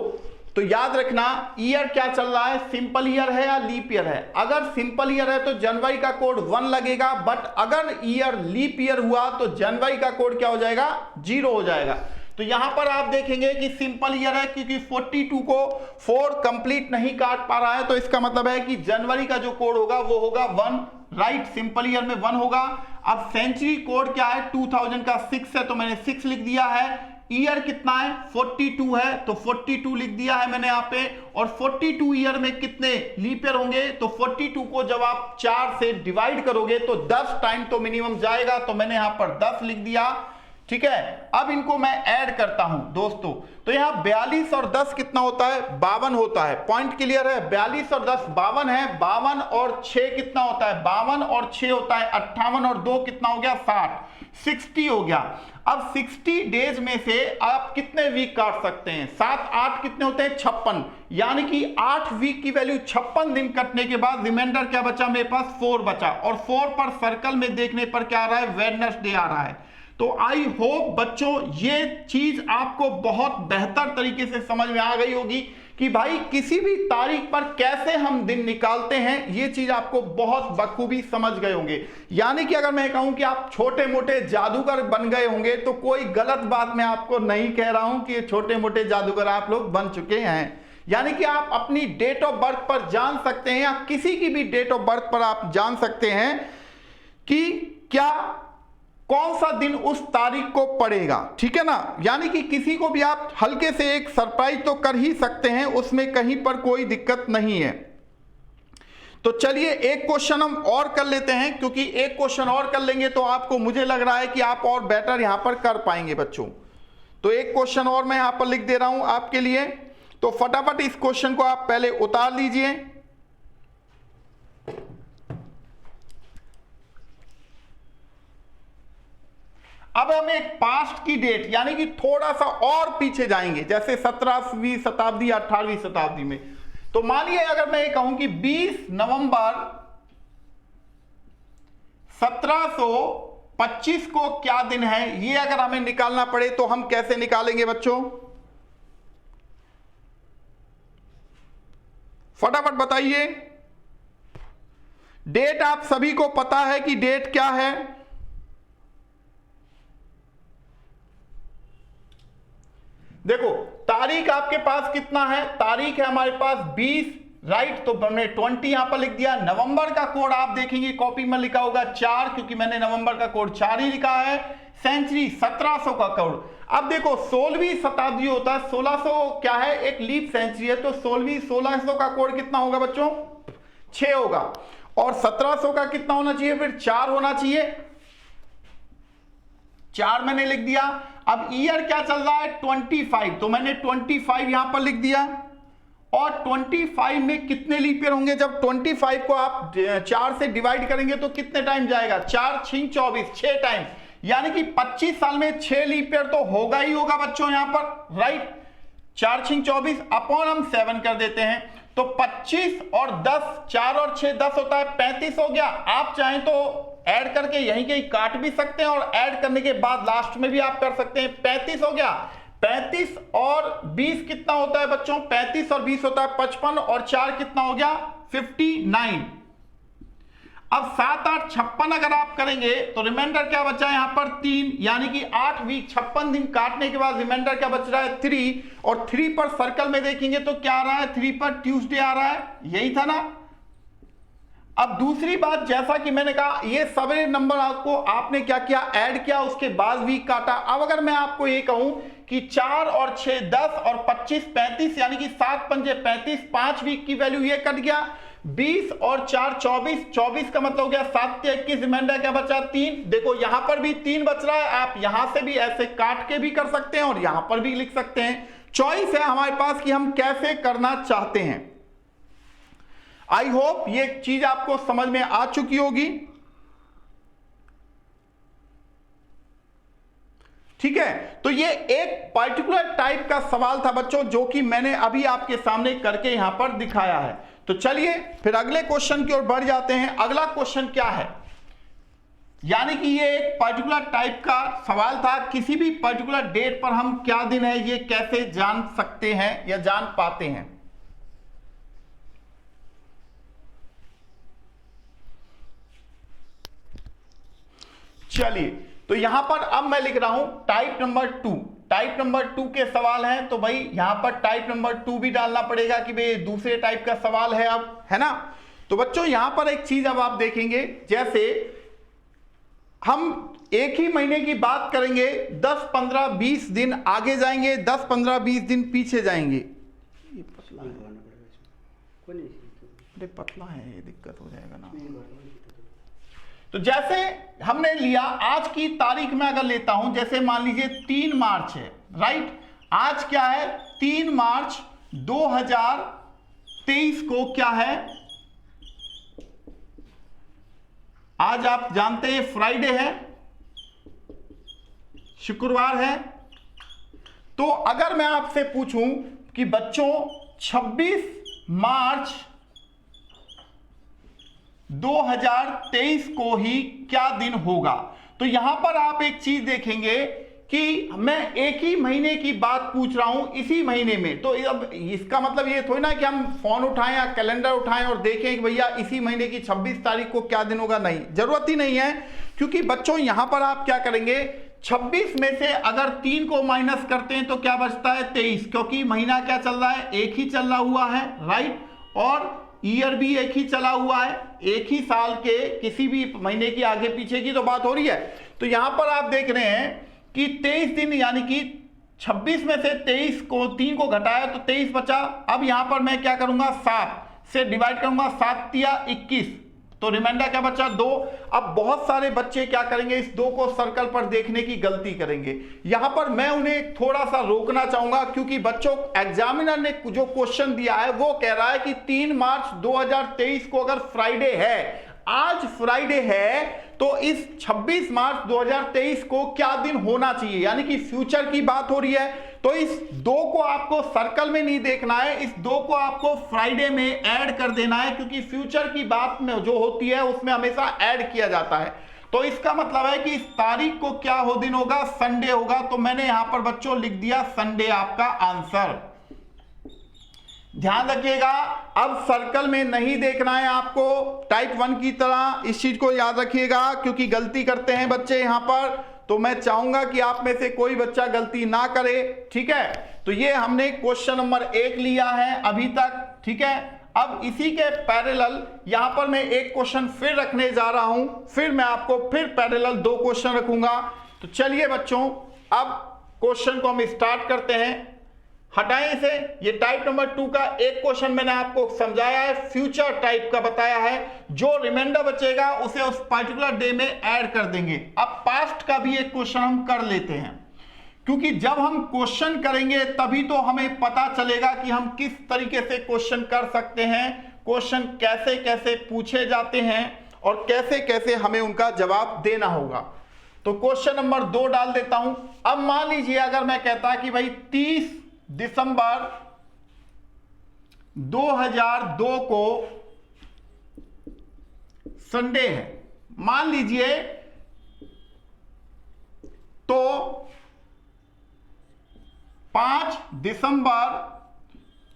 तो याद रखना ईयर क्या चल रहा है, सिंपल ईयर है या लीप ईयर है। अगर सिंपल ईयर है तो जनवरी का कोड 1 लगेगा, बट अगर ईयर लीप ईयर हुआ तो जनवरी का कोड क्या हो जाएगा, 0 हो जाएगा। तो यहां पर आप देखेंगे कि सिंपल ईयर है क्योंकि 42 को 4 कंप्लीट नहीं काट पा रहा है, तो इसका मतलब है कि जनवरी का जो कोड होगा वो होगा 1, राइट, सिंपल ईयर में 1 होगा। अब सेंचुरी कोड क्या है, 2000 का 6 है, तो मैंने 6 लिख दिया है। ईयर कितना है 42 है, तो 42 लिख दिया है मैंने यहाँ पे। और 42 ईयर में कितने लीप ईयर होंगे, तो 42 को जब आप 4 से डिवाइड करोगे तो 10 टाइम तो मिनिमम जाएगा, तो मैंने यहां पर 10 लिख दिया। ठीक है, अब इनको मैं ऐड करता हूं दोस्तों, तो यहां 42 और 10 कितना होता है 52 होता है। पॉइंट क्लियर है, 42 और 10 52 है, 52 और 6 कितना होता है 52 और 6 होता है 58 और 2 कितना हो गया 60, 60 हो गया। अब 60 डेज में से आप कितने वीक काट सकते हैं, 7 8 कितने होते हैं 56, यानी कि 8 वीक की वैल्यू 56 दिन कटने के बाद रिमाइंडर क्या बचा मेरे पास 4 बचा, और 4 पर सर्कल में देखने पर क्या आ रहा है वेडनेसडे आ रहा है। तो आई होप बच्चों ये चीज आपको बहुत बेहतर तरीके से समझ में आ गई होगी कि भाई किसी भी तारीख पर कैसे हम दिन निकालते हैं, ये चीज आपको बहुत बखूबी समझ गए होंगे। यानी कि अगर मैं कहूं कि आप छोटे मोटे जादूगर बन गए होंगे तो कोई गलत बात मैं आपको नहीं कह रहा हूं कि छोटे मोटे जादूगर आप लोग बन चुके हैं। यानी कि आप अपनी डेट ऑफ बर्थ पर जान सकते हैं, या किसी की भी डेट ऑफ बर्थ पर आप जान सकते हैं कि क्या कौन सा दिन उस तारीख को पड़ेगा। ठीक है ना, यानी कि किसी को भी आप हल्के से एक सरप्राइज तो कर ही सकते हैं, उसमें कहीं पर कोई दिक्कत नहीं है। तो चलिए एक क्वेश्चन हम और कर लेते हैं, क्योंकि एक क्वेश्चन और कर लेंगे तो आपको मुझे लग रहा है कि आप और बेटर यहां पर कर पाएंगे बच्चों। तो एक क्वेश्चन और मैं यहां पर लिख दे रहा हूं आपके लिए, तो फटाफट इस क्वेश्चन को आप पहले उतार लीजिए। अब हम एक पास्ट की डेट यानी कि थोड़ा सा और पीछे जाएंगे, जैसे 17वीं शताब्दी 18वीं शताब्दी में। तो मानिए अगर मैं ये कहूं कि 20 नवंबर 1725 को क्या दिन है, ये अगर हमें निकालना पड़े तो हम कैसे निकालेंगे बच्चों, फटाफट बताइए। डेट आप सभी को पता है कि डेट क्या है, देखो तारीख आपके पास कितना है, तारीख है हमारे पास 20 राइट, तो हमने 20 यहां पर लिख दिया। नवंबर का कोड आप देखेंगे कॉपी में लिखा होगा 4, क्योंकि मैंने नवंबर का कोड 4 ही लिखा है। सेंचुरी 1700 का कोड, अब देखो 16वीं शताब्दी होता है, 1600 क्या है एक लीप सेंचुरी है, तो 1600 का कोड कितना होगा बच्चों 6 होगा, और 1700 का कितना होना चाहिए फिर 4 होना चाहिए, 4 मैंने लिख दिया। अब ईयर क्या चल रहा है 25, तो मैंने 25 यहां पर लिख दिया। और 25 में कितने लीप ईयर होंगे, जब 25 को आप 4 से डिवाइड करेंगे तो कितने टाइम जाएगा 4 6 24 6 टाइम, यानी कि 25 साल में 6 लीप ईयर तो होगा ही होगा बच्चों यहां पर राइट। 4 6 24 अपॉन हम 7 कर देते हैं, तो 25 और 10 4 और 6 10 होता है 35 हो गया। आप चाहें तो ऐड करके यहीं कहीं काट भी सकते हैं, और ऐड करने के बाद लास्ट में भी आप कर सकते हैं। 35 हो गया, 35 और 20 कितना होता है बच्चों, 35 और 20 होता है 55, और 4 कितना हो गया 59। अब 7 8 56 अगर आप करेंगे तो रिमाइंडर क्या बचा है यहां पर 3, यानी कि 8 वीक 56 दिन काटने के बाद रिमाइंडर क्या बच रहा है 3, और 3 पर सर्कल में देखेंगे तो क्या आ रहा है 3 पर ट्यूसडे आ रहा है, यही था ना। अब दूसरी बात, जैसा कि मैंने कहा ये सभी नंबर आपको आपने क्या किया ऐड किया, उसके बाद वीक काटा। अब अगर मैं आपको ये कहूं कि 4 और 6 10 और 25 35, यानी कि 7 पंजे 35, 5 वीक की वैल्यू ये कट गया। 20 और 4 24, 24 का मतलब हो गया 7 से 21, रिमाइंडर क्या बचा 3। देखो यहां पर भी 3 बच रहा है, आप यहां से भी ऐसे काट के भी कर सकते हैं और यहां पर भी लिख सकते हैं, चॉइस है हमारे पास कि हम कैसे करना चाहते हैं। आई होप ये चीज आपको समझ में आ चुकी होगी। ठीक है, तो ये एक पर्टिकुलर टाइप का सवाल था बच्चों, जो कि मैंने अभी आपके सामने करके यहां पर दिखाया है। तो चलिए फिर अगले क्वेश्चन की ओर बढ़ जाते हैं। अगला क्वेश्चन क्या है, यानी कि ये एक पर्टिकुलर टाइप का सवाल था, किसी भी पर्टिकुलर डेट पर हम क्या दिन है ये कैसे जान सकते हैं या जान पाते हैं। चलिए तो यहां पर अब मैं लिख रहा हूं टाइप नंबर 2, टाइप नंबर 2 के सवाल हैं, तो भाई यहां पर टाइप नंबर 2 भी डालना पड़ेगा कि भाई दूसरे टाइप का सवाल है अब, है ना। तो बच्चों यहां पर एक चीज अब आप देखेंगे, जैसे हम एक ही महीने की बात करेंगे, 10, 15, 20 दिन आगे जाएंगे, 10, 15, 20 दिन पीछे जाएंगे। ये पतला है, अरे पतला है, ये दिक्कत हो जाएगा ना। तो जैसे हमने लिया, आज की तारीख में अगर लेता हूं, जैसे मान लीजिए 3 मार्च है, राइट। आज क्या है, 3 मार्च 2023 को क्या है, आज आप जानते हैं फ्राइडे है, शुक्रवार है। तो अगर मैं आपसे पूछूं कि बच्चों 26 मार्च 2023 को ही क्या दिन होगा, तो यहां पर आप एक चीज देखेंगे कि मैं एक ही महीने की बात पूछ रहा हूं, इसी महीने में। तो अब इसका मतलब ये थोड़ी ना कि हम फोन उठाएं या कैलेंडर उठाएं और देखें कि भैया इसी महीने की 26 तारीख को क्या दिन होगा, नहीं, जरूरत ही नहीं है। क्योंकि बच्चों यहां पर आप क्या करेंगे, 26 में से अगर 3 को माइनस करते हैं तो क्या बचता है, 23, क्योंकि महीना क्या चल रहा है, एक ही चल रहा हुआ है, राइट। और ईयर भी एक ही चला हुआ है, एक ही साल के किसी भी महीने की आगे पीछे की तो बात हो रही है। तो यहां पर आप देख रहे हैं कि 23 दिन, यानी कि 26 में से 23 को 3 को घटाया तो 23 बचा। अब यहां पर मैं क्या करूंगा, 7 से डिवाइड करूंगा, 7 या 21, तो रिमाइंडर क्या बचा, 2। अब बहुत सारे बच्चे क्या करेंगे, इस 2 को सर्कल पर देखने की गलती करेंगे। यहां पर मैं उन्हें थोड़ा सा रोकना चाहूंगा, क्योंकि बच्चों एग्जामिनर ने जो क्वेश्चन दिया है वो कह रहा है कि 3 मार्च 2023 को अगर फ्राइडे है, आज फ्राइडे है, तो इस 26 मार्च 2023 को क्या दिन होना चाहिए, यानी कि फ्यूचर की बात हो रही है। तो इस 2 को आपको सर्कल में नहीं देखना है, इस 2 को आपको फ्राइडे में ऐड कर देना है, क्योंकि फ्यूचर की बात में जो होती है उसमें हमेशा ऐड किया जाता है। तो इसका मतलब है कि इस तारीख को क्या हो दिन होगा, संडे होगा। तो मैंने यहां पर बच्चों लिख दिया संडे आपका आंसर। ध्यान रखिएगा, अब सर्कल में नहीं देखना है आपको, टाइप 1 की तरह, इस चीज को याद रखिएगा, क्योंकि गलती करते हैं बच्चे यहां पर। तो मैं चाहूंगा कि आप में से कोई बच्चा गलती ना करे, ठीक है। तो ये हमने क्वेश्चन नंबर 1 लिया है अभी तक, ठीक है। अब इसी के पैरेलल यहां पर मैं एक क्वेश्चन फिर रखने जा रहा हूं, फिर मैं आपको फिर पैरेलल 2 क्वेश्चन रखूंगा। तो चलिए बच्चों, अब क्वेश्चन को हम स्टार्ट करते हैं। हटाएं इसे, ये टाइप नंबर 2 का एक क्वेश्चन मैंने आपको समझाया है, फ्यूचर टाइप का बताया है। जो रिमाइंडर बचेगा उसे उस पर्टिकुलर डे में ऐड कर देंगे। अब पास्ट का भी एक क्वेश्चन हम कर लेते हैं, क्योंकि जब हम क्वेश्चन करेंगे तभी तो हमें पता चलेगा कि हम किस तरीके से क्वेश्चन कर सकते हैं, क्वेश्चन कैसे कैसे पूछे जाते हैं और कैसे कैसे हमें उनका जवाब देना होगा। तो क्वेश्चन नंबर 2 डाल देता हूं। अब मान लीजिए अगर मैं कहता कि भाई 30 दिसंबर 2002 को संडे है, मान लीजिए, तो 5 दिसंबर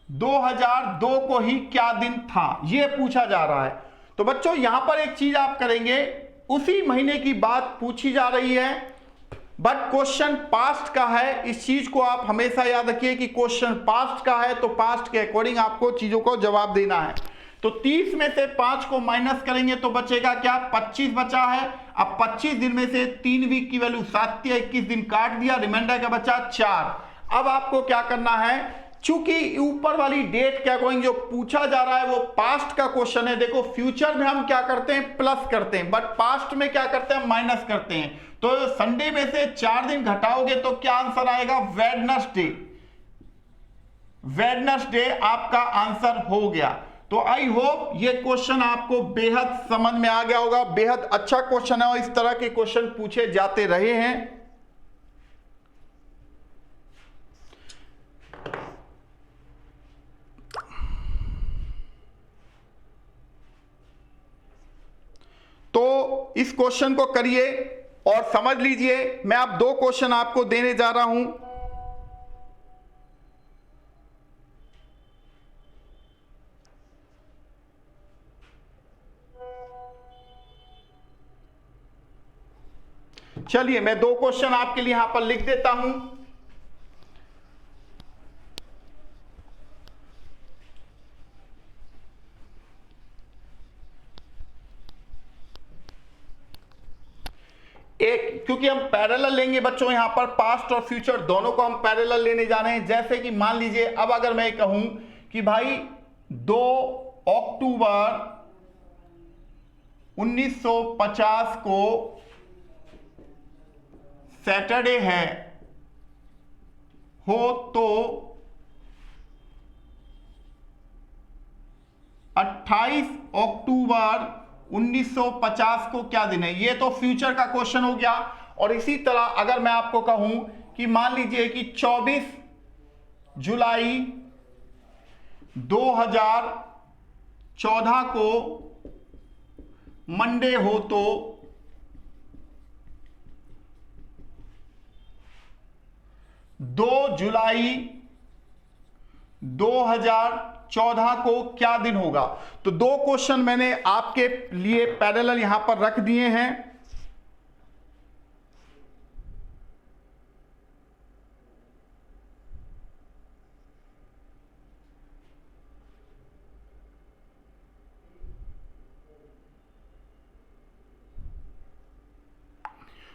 2002 को ही क्या दिन था, यह पूछा जा रहा है। तो बच्चों यहां पर एक चीज आप करेंगे, उसी महीने की बात पूछी जा रही है, बट क्वेश्चन पास्ट का है। इस चीज को आप हमेशा याद रखिए कि क्वेश्चन पास्ट का है, तो पास्ट के अकॉर्डिंग आपको चीजों को जवाब देना है। तो 30 में से 5 को माइनस करेंगे तो बचेगा क्या, 25 बचा है। अब 25 दिन में से 3 वीक की वैल्यू 7 या 21 दिन काट दिया, रिमाइंडर का बचा 4। अब आपको क्या करना है, चूंकि ऊपर वाली डेट के अकॉर्डिंग जो पूछा जा रहा है वो पास्ट का क्वेश्चन है। देखो फ्यूचर में हम क्या करते हैं, प्लस करते हैं, बट पास्ट में क्या करते हैं, माइनस करते हैं। तो संडे में से 4 दिन घटाओगे तो क्या आंसर आएगा, वेडनेसडे। वेडनेसडे आपका आंसर हो गया। तो आई होप ये क्वेश्चन आपको बेहद समझ में आ गया होगा। बेहद अच्छा क्वेश्चन है और इस तरह के क्वेश्चन पूछे जाते रहे हैं। तो इस क्वेश्चन को करिए और समझ लीजिए। मैं अब 2 क्वेश्चन आपको देने जा रहा हूं। चलिए मैं 2 क्वेश्चन आपके लिए यहां पर लिख देता हूं। एक, क्योंकि हम पैरेलल लेंगे बच्चों, यहां पर पास्ट और फ्यूचर दोनों को हम पैरेलल लेने जा रहे हैं। जैसे कि मान लीजिए अब अगर मैं कहूं कि भाई 2 अक्टूबर 1950 को सैटरडे है हो तो 28 अक्टूबर 1950 को क्या दिन है। ये तो फ्यूचर का क्वेश्चन हो गया। और इसी तरह अगर मैं आपको कहूं कि मान लीजिए कि 24 जुलाई 2014 को मंडे हो तो 2 जुलाई 2014 को क्या दिन होगा। तो दो क्वेश्चन मैंने आपके लिए पैरेलल यहां पर रख दिए हैं।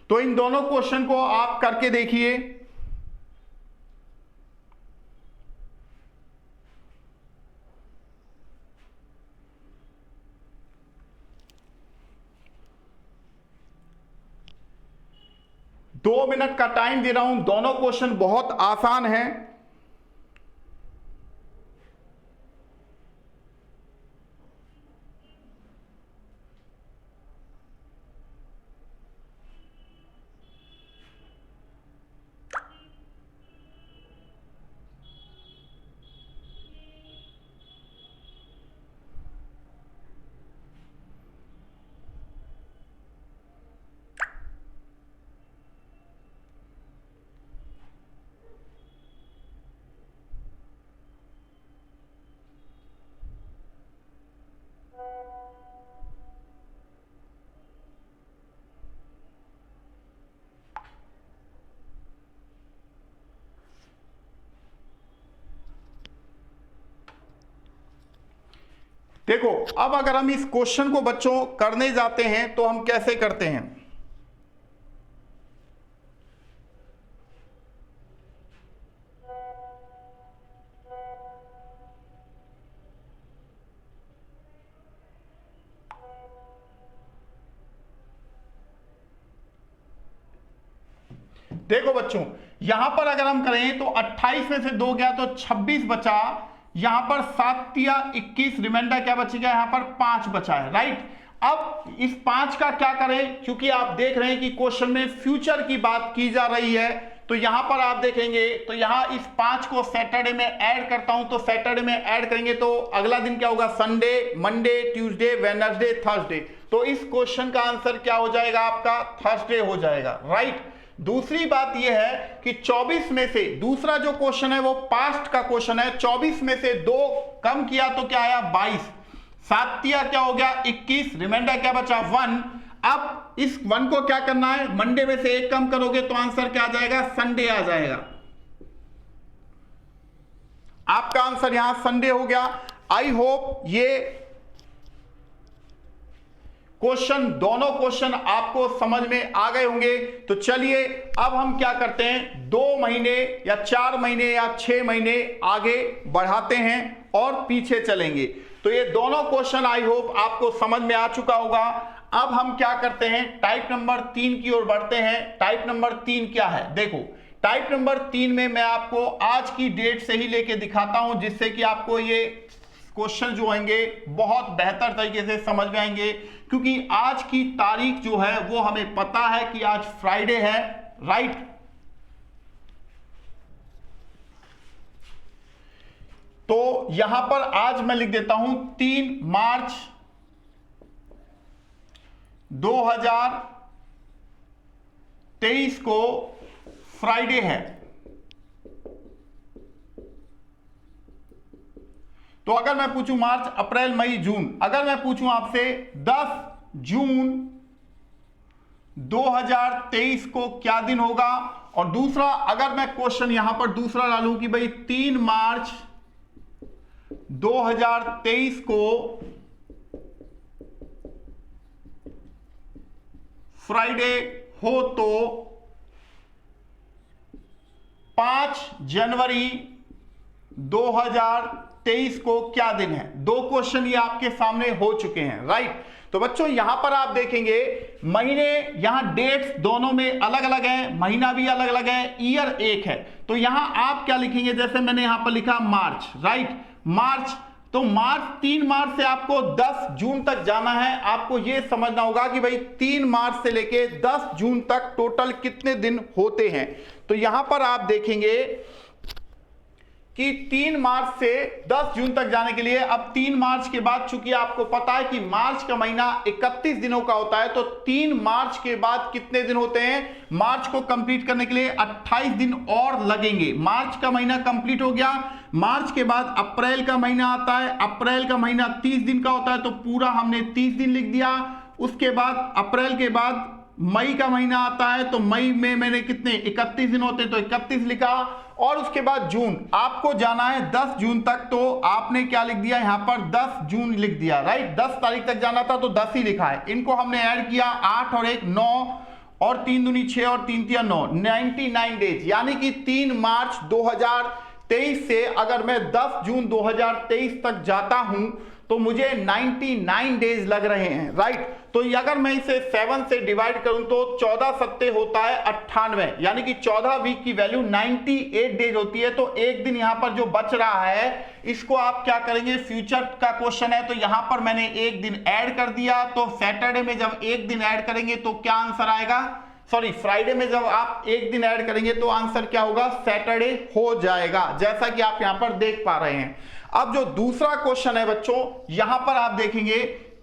तो इन दोनों क्वेश्चन को आप करके देखिए। दो मिनट का टाइम दे रहा हूं, दोनों क्वेश्चन बहुत आसान है। देखो अब अगर हम इस क्वेश्चन को बच्चों करने जाते हैं तो हम कैसे करते हैं। देखो बच्चों यहां पर अगर हम करें तो 28 में से 2 गया तो 26 बचा, यहां पर 7 या 21, रिमाइंडर क्या बचेगा, यहां पर 5 बचा है, राइट। अब इस 5 का क्या करें, क्योंकि आप देख रहे हैं कि क्वेश्चन में फ्यूचर की बात की जा रही है, तो यहां पर आप देखेंगे तो यहां इस 5 को सैटरडे में ऐड करता हूं, तो सैटरडे में ऐड करेंगे तो अगला दिन क्या होगा, Sunday, Monday, Tuesday, Wednesday, Thursday. तो इस क्वेश्चन का आंसर क्या हो जाएगा, आपका थर्सडे हो जाएगा, राइट। दूसरी बात यह है कि 24 में से दूसरा जो क्वेश्चन है वो पास्ट का क्वेश्चन है, 24 में से 2 कम किया तो क्या आया 22, 7 क्या हो गया 21, रिमाइंडर क्या बचा 1। अब इस 1 को क्या करना है, मंडे में से 1 कम करोगे तो आंसर क्या आ जाएगा, संडे आ जाएगा। आपका आंसर यहां संडे हो गया। आई होप ये क्वेश्चन, दोनों क्वेश्चन आपको समझ में आ गए होंगे। तो चलिए अब हम क्या करते हैं, 2 महीने या 4 महीने या 6 महीने आगे बढ़ाते हैं और पीछे चलेंगे। तो ये दोनों क्वेश्चन आई होप आपको समझ में आ चुका होगा। अब हम क्या करते हैं, टाइप नंबर 3 की ओर बढ़ते हैं। टाइप नंबर 3 क्या है, देखो टाइप नंबर 3 में मैं आपको आज की डेट से ही लेके दिखाता हूं, जिससे कि आपको ये क्वेश्चन जो आएंगे बहुत बेहतर तरीके से समझ में आएंगे, क्योंकि आज की तारीख जो है वो हमें पता है कि आज फ्राइडे है, राइट। तो यहां पर आज मैं लिख देता हूं 3 मार्च 2023 को फ्राइडे है। तो अगर मैं पूछूं मार्च, अप्रैल, मई, जून, अगर मैं पूछूं आपसे 10 जून 2023 को क्या दिन होगा, और दूसरा अगर मैं क्वेश्चन यहां पर दूसरा डालूं कि भाई 3 मार्च 2023 को फ्राइडे हो तो 5 जनवरी 2023 को क्या दिन है? दो क्वेश्चन ये आपके सामने हो चुके हैं, राइट। तो बच्चों यहां पर आप देखेंगे महीने, यहां डेट्स दोनों में अलग अलग है, महीना भी अलग अलग है, ईयर एक है। तो यहां आप क्या लिखेंगे, जैसे मैंने यहां पर लिखा मार्च, राइट, मार्च। तो मार्च, 3 मार्च से आपको 10 जून तक जाना है। आपको यह समझना होगा कि भाई 3 मार्च से लेके 10 जून तक टोटल कितने दिन होते हैं। तो यहां पर आप देखेंगे कि 3 मार्च से 10 जून तक जाने के लिए, अब 3 मार्च के बाद चूंकि आपको पता है कि मार्च का महीना 31 दिनों का होता है, तो 3 मार्च के बाद कितने दिन होते हैं? मार्च को कंप्लीट करने के लिए 28 दिन और लगेंगे। मार्च का महीना कंप्लीट हो गया। मार्च के बाद अप्रैल का महीना आता है, अप्रैल का महीना 30 दिन का होता है, तो पूरा हमने 30 दिन लिख दिया। उसके बाद अप्रैल के बाद मई का महीना आता है, तो मई में मैंने कितने 31 दिन होते हैं, तो 31 लिखा। और उसके बाद जून, आपको जाना है 10 जून तक, तो आपने क्या लिख दिया यहां पर 10 जून लिख दिया, राइट। 10 तारीख तक जाना था तो 10 ही लिखा है। इनको हमने ऐड किया, 8 और 1 9 और 3 दूनी 6 और 3 तिया 9, 99 डेज। यानी कि 3 मार्च 2023 से अगर मैं 10 जून 2023 तक जाता हूं तो मुझे 99 डेज लग रहे हैं, राइट। तो अगर मैं इसे 7 से डिवाइड करूं तो 14 सत्ते होता है 98, यानी कि 14 वीक की वैल्यू 98 डेज होती है। तो एक दिन यहां पर जो बच रहा है, इसको आप क्या करेंगे, फ्यूचर का क्वेश्चन है, तो यहां पर मैंने एक दिन ऐड कर दिया। तो सैटरडे में जब एक दिन ऐड करेंगे तो क्या आंसर आएगा, सॉरी फ्राइडे में जब आप एक दिन ऐड करेंगे तो आंसर क्या होगा, सैटरडे हो जाएगा, जैसा कि आप यहां पर देख पा रहे हैं। अब जो दूसरा क्वेश्चन है बच्चों, यहां पर आप देखेंगे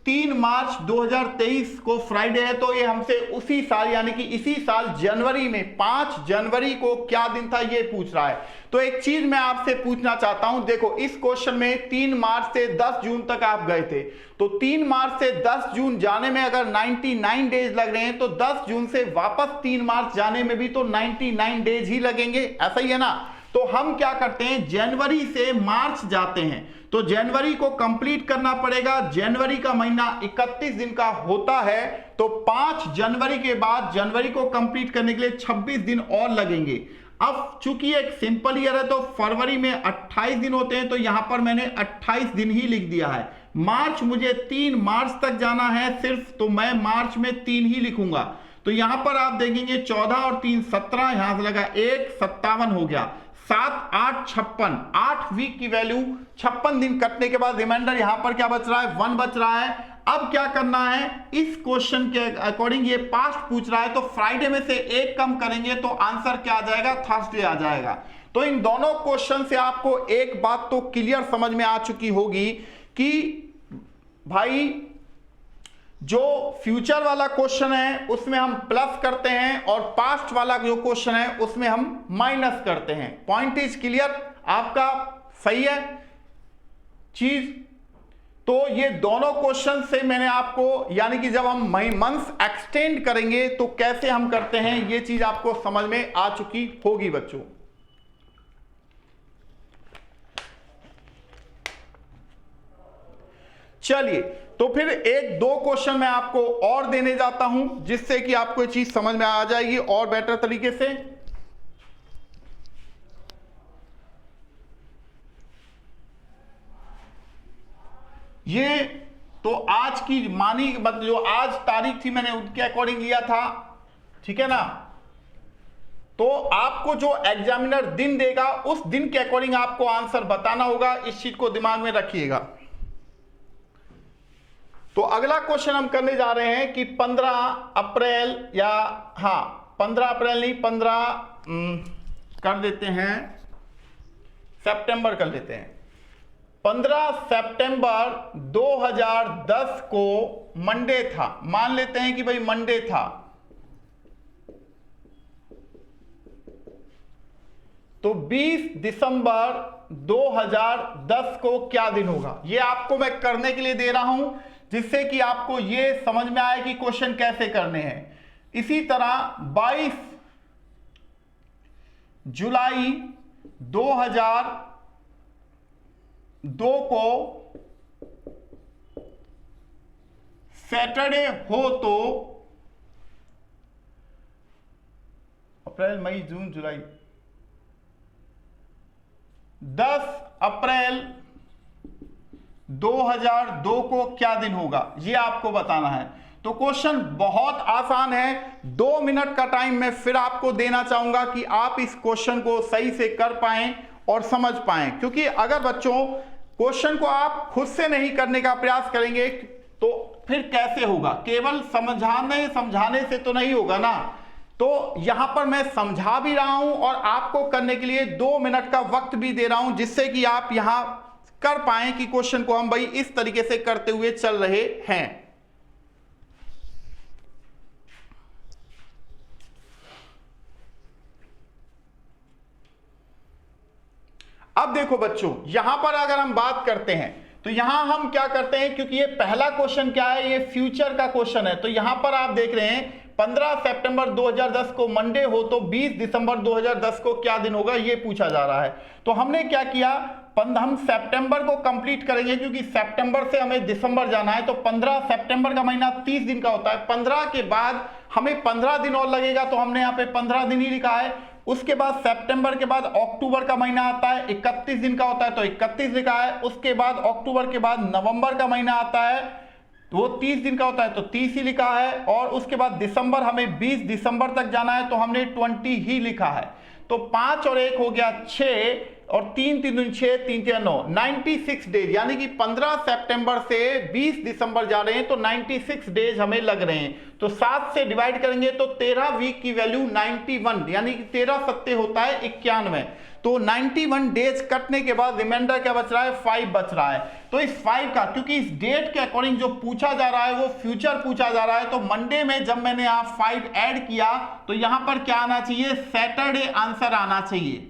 3 मार्च 2023 को फ्राइडे है, तो ये हमसे उसी साल यानी कि इसी साल जनवरी में 5 जनवरी को क्या दिन था ये पूछ रहा है। तो एक चीज मैं आपसे पूछना चाहता हूं, देखो इस क्वेश्चन में 3 मार्च से 10 जून तक आप गए थे, तो 3 मार्च से 10 जून जाने में अगर 99 डेज लग रहे हैं, तो 10 जून से वापस 3 मार्च जाने में भी तो 99 डेज ही लगेंगे, ऐसा ही है ना। तो हम क्या करते हैं, जनवरी से मार्च जाते हैं, तो जनवरी को कंप्लीट करना पड़ेगा। जनवरी का महीना 31 दिन का होता है, तो 5 जनवरी के बाद जनवरी को कंप्लीट करने के लिए 26 दिन और लगेंगे। अब चूंकि एक सिंपल ईयर है तो फरवरी में 28 दिन होते हैं, तो यहां पर मैंने 28 दिन ही लिख दिया है। मार्च, मुझे 3 मार्च तक जाना है सिर्फ, तो मैं मार्च में 3 ही लिखूंगा। तो यहां पर आप देखेंगे 14 और 3 17, यहां से लगा 1 57 हो गया, 7 8 56, 8 वीक की वैल्यू 56 दिन कटने के बाद रिमाइंडर यहां पर क्या बच रहा है, 1 बच रहा है। अब क्या करना है, इस क्वेश्चन के अकॉर्डिंग ये पास्ट पूछ रहा है, तो फ्राइडे में से एक कम करेंगे तो आंसर क्या आ जाएगा, थर्सडे आ जाएगा। तो इन दोनों क्वेश्चन से आपको एक बात तो क्लियर समझ में आ चुकी होगी कि भाई जो फ्यूचर वाला क्वेश्चन है उसमें हम प्लस करते हैं और पास्ट वाला जो क्वेश्चन है उसमें हम माइनस करते हैं। पॉइंट इज क्लियर, आपका सही है चीज। तो ये दोनों क्वेश्चन से मैंने आपको, यानी कि जब हम मंथ्स एक्सटेंड करेंगे तो कैसे हम करते हैं ये चीज आपको समझ में आ चुकी होगी बच्चों। चलिए, तो फिर एक दो क्वेश्चन मैं आपको और देने जाता हूं जिससे कि आपको ये चीज समझ में आ जाएगी और बेटर तरीके से। ये तो आज की मानी, मतलब जो आज तारीख थी मैंने उनके अकॉर्डिंग लिया था, ठीक है ना। तो आपको जो एग्जामिनर दिन देगा उस दिन के अकॉर्डिंग आपको आंसर बताना होगा, इस चीज को दिमाग में रखिएगा। तो अगला क्वेश्चन हम करने जा रहे हैं कि 15 अप्रैल, या हाँ 15 अप्रैल नहीं, 15 कर देते हैं, सितंबर कर लेते हैं। 15 सितंबर 2010 को मंडे था, मान लेते हैं कि भाई मंडे था, तो 20 दिसंबर 2010 को क्या दिन होगा, ये आपको मैं करने के लिए दे रहा हूं जिससे कि आपको ये समझ में आए कि क्वेश्चन कैसे करने हैं। इसी तरह 22 जुलाई 2002 को सैटरडे हो तो अप्रैल मई जून जुलाई, 10 अप्रैल 2002 को क्या दिन होगा, ये आपको बताना है। तो क्वेश्चन बहुत आसान है, 2 मिनट का टाइम मैं फिर आपको देना चाहूंगा कि आप इस क्वेश्चन को सही से कर पाएं और समझ पाएं, क्योंकि अगर बच्चों क्वेश्चन को आप खुद से नहीं करने का प्रयास करेंगे तो फिर कैसे होगा, केवल समझाने से तो नहीं होगा ना। तो यहां पर मैं समझा भी रहा हूं और आपको करने के लिए 2 मिनट का वक्त भी दे रहा हूं, जिससे कि आप यहां कर पाए कि क्वेश्चन को हम भाई इस तरीके से करते हुए चल रहे हैं। अब देखो बच्चों, यहां पर अगर हम बात करते हैं तो यहां हम क्या करते हैं, क्योंकि ये पहला क्वेश्चन क्या है, ये फ्यूचर का क्वेश्चन है। तो यहां पर आप देख रहे हैं 15 सितंबर 2010 को मंडे हो तो 20 दिसंबर 2010 को क्या दिन होगा, ये पूछा जा रहा है। तो हमने क्या किया, हम सितंबर को कंप्लीट करेंगे, क्योंकि सितंबर से हमें दिसंबर जाना है। तो 15 सितंबर का महीना 30 दिन का होता है, 15 के बाद हमें 15 दिन और लगेगा, तो हमने यहाँ पे 15 दिन ही लिखा है। उसके बाद सितंबर के बाद अक्टूबर का महीना आता है, 31 दिन का होता है, तो 31 लिखा है। उसके बाद अक्टूबर के बाद नवंबर का महीना आता है, तो वो 30 दिन का होता है, तो 30 ही लिखा है। और उसके बाद दिसंबर, हमें 20 दिसंबर तक जाना है, तो हमने 20 ही लिखा है। तो 5 और 1 हो गया 6, और 3 3 दूनी 6, 3 3 9, 96 डेज, यानी कि 15 सितंबर से 20 दिसंबर जा रहे हैं, तो 96 डेज हमें लग रहे हैं। तो 7 से डिवाइड करेंगे तो 13 वीक की वैल्यू 91, यानी कि 13 सत्ते होता है 91। तो 91 डेज कटने के बाद रिमाइंडर क्या बच रहा है, 5 बच रहा है। तो इस 5 का, क्योंकि इस डेट के अकॉर्डिंग जो पूछा जा रहा है वो फ्यूचर पूछा जा रहा है, तो मंडे में जब मैंने यहाँ 5 ऐड किया तो यहां पर क्या आना चाहिए, सैटरडे आंसर आना चाहिए।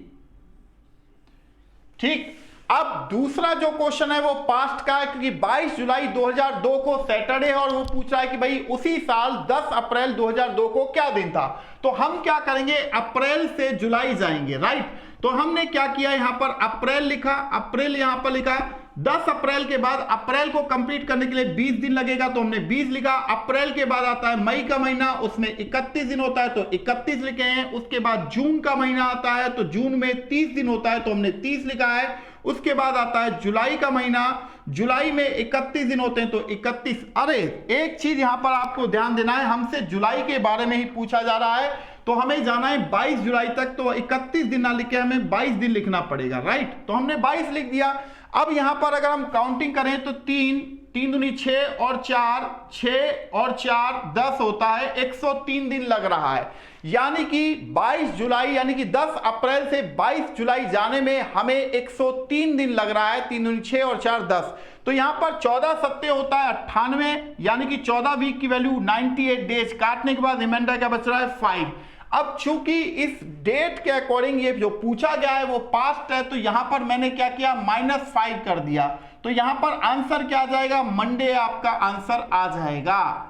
ठीक, अब दूसरा जो क्वेश्चन है वो पास्ट का है, क्योंकि 22 जुलाई 2002 को सैटरडे है, और वो पूछ रहा है कि भाई उसी साल 10 अप्रैल 2002 को क्या दिन था। तो हम क्या करेंगे, अप्रैल से जुलाई जाएंगे, राइट। तो हमने क्या किया, यहां पर अप्रैल लिखा, अप्रैल यहां पर लिखा। 10 अप्रैल के बाद अप्रैल को कंप्लीट करने के लिए 20 दिन लगेगा, तो हमने 20 लिखा। अप्रैल के बाद आता है मई का महीना, उसमें 31 दिन होता है, तो 31 लिखे हैं। उसके बाद जून का महीना आता है, तो जून में 30 दिन होता है, तो हमने 30 लिखा है। उसके बाद आता है जुलाई का महीना, जुलाई में 31 दिन होते हैं, तो 31। अरे एक चीज यहां पर आपको ध्यान देना है, हमसे जुलाई के बारे में ही पूछा जा रहा है, तो हमें जाना है 22 जुलाई तक, तो 31 दिन ना लिखे, हमें 22 दिन लिखना पड़ेगा, राइट। तो हमने 22 लिख दिया। अब यहां पर अगर हम काउंटिंग करें तो 3 3 दूनी 6 और 4, 6 और 4 10 होता है, 103 दिन लग रहा है। यानी कि 22 जुलाई, यानी कि 10 अप्रैल से 22 जुलाई जाने में हमें 103 दिन लग रहा है। 3 दूनी 6 और 4 10, तो यहां पर 14 सत्ते होता है 98, यानी कि 14 वीक की वैल्यू 98 डेज, काटने के बाद रिमाइंडर क्या बच रहा है, 5। अब चूंकि इस डेट के अकॉर्डिंग ये जो पूछा गया है वो पास्ट है, तो यहां पर मैंने क्या किया, -5 कर दिया। तो यहां पर आंसर क्या आ जाएगा, मंडे आपका आंसर आ जाएगा।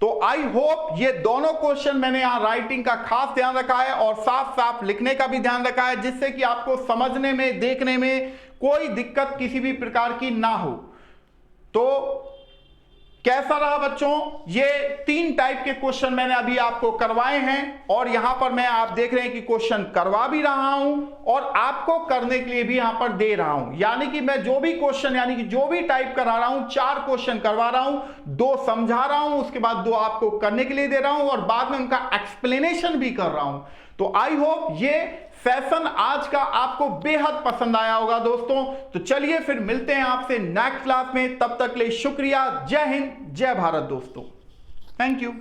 तो आई होप ये दोनों क्वेश्चन मैंने यहां राइटिंग का खास ध्यान रखा है और साफ साफ लिखने का भी ध्यान रखा है, जिससे कि आपको समझने में, देखने में कोई दिक्कत किसी भी प्रकार की ना हो। तो कैसा रहा बच्चों, ये 3 टाइप के क्वेश्चन मैंने अभी आपको करवाए हैं, और यहां पर मैं, आप देख रहे हैं कि क्वेश्चन करवा भी रहा हूं और आपको करने के लिए भी यहां पर दे रहा हूं। यानी कि मैं जो भी क्वेश्चन, यानी कि जो भी टाइप करा रहा हूं, 4 क्वेश्चन करवा रहा हूं, 2 समझा रहा हूं, उसके बाद 2 आपको करने के लिए दे रहा हूं, और बाद में उनका एक्सप्लेनेशन भी कर रहा हूं। तो आई होप ये सेशन आज का आपको बेहद पसंद आया होगा दोस्तों। तो चलिए फिर मिलते हैं आपसे नेक्स्ट क्लास में, तब तक के लिए शुक्रिया। जय हिंद, जय भारत दोस्तों, थैंक यू।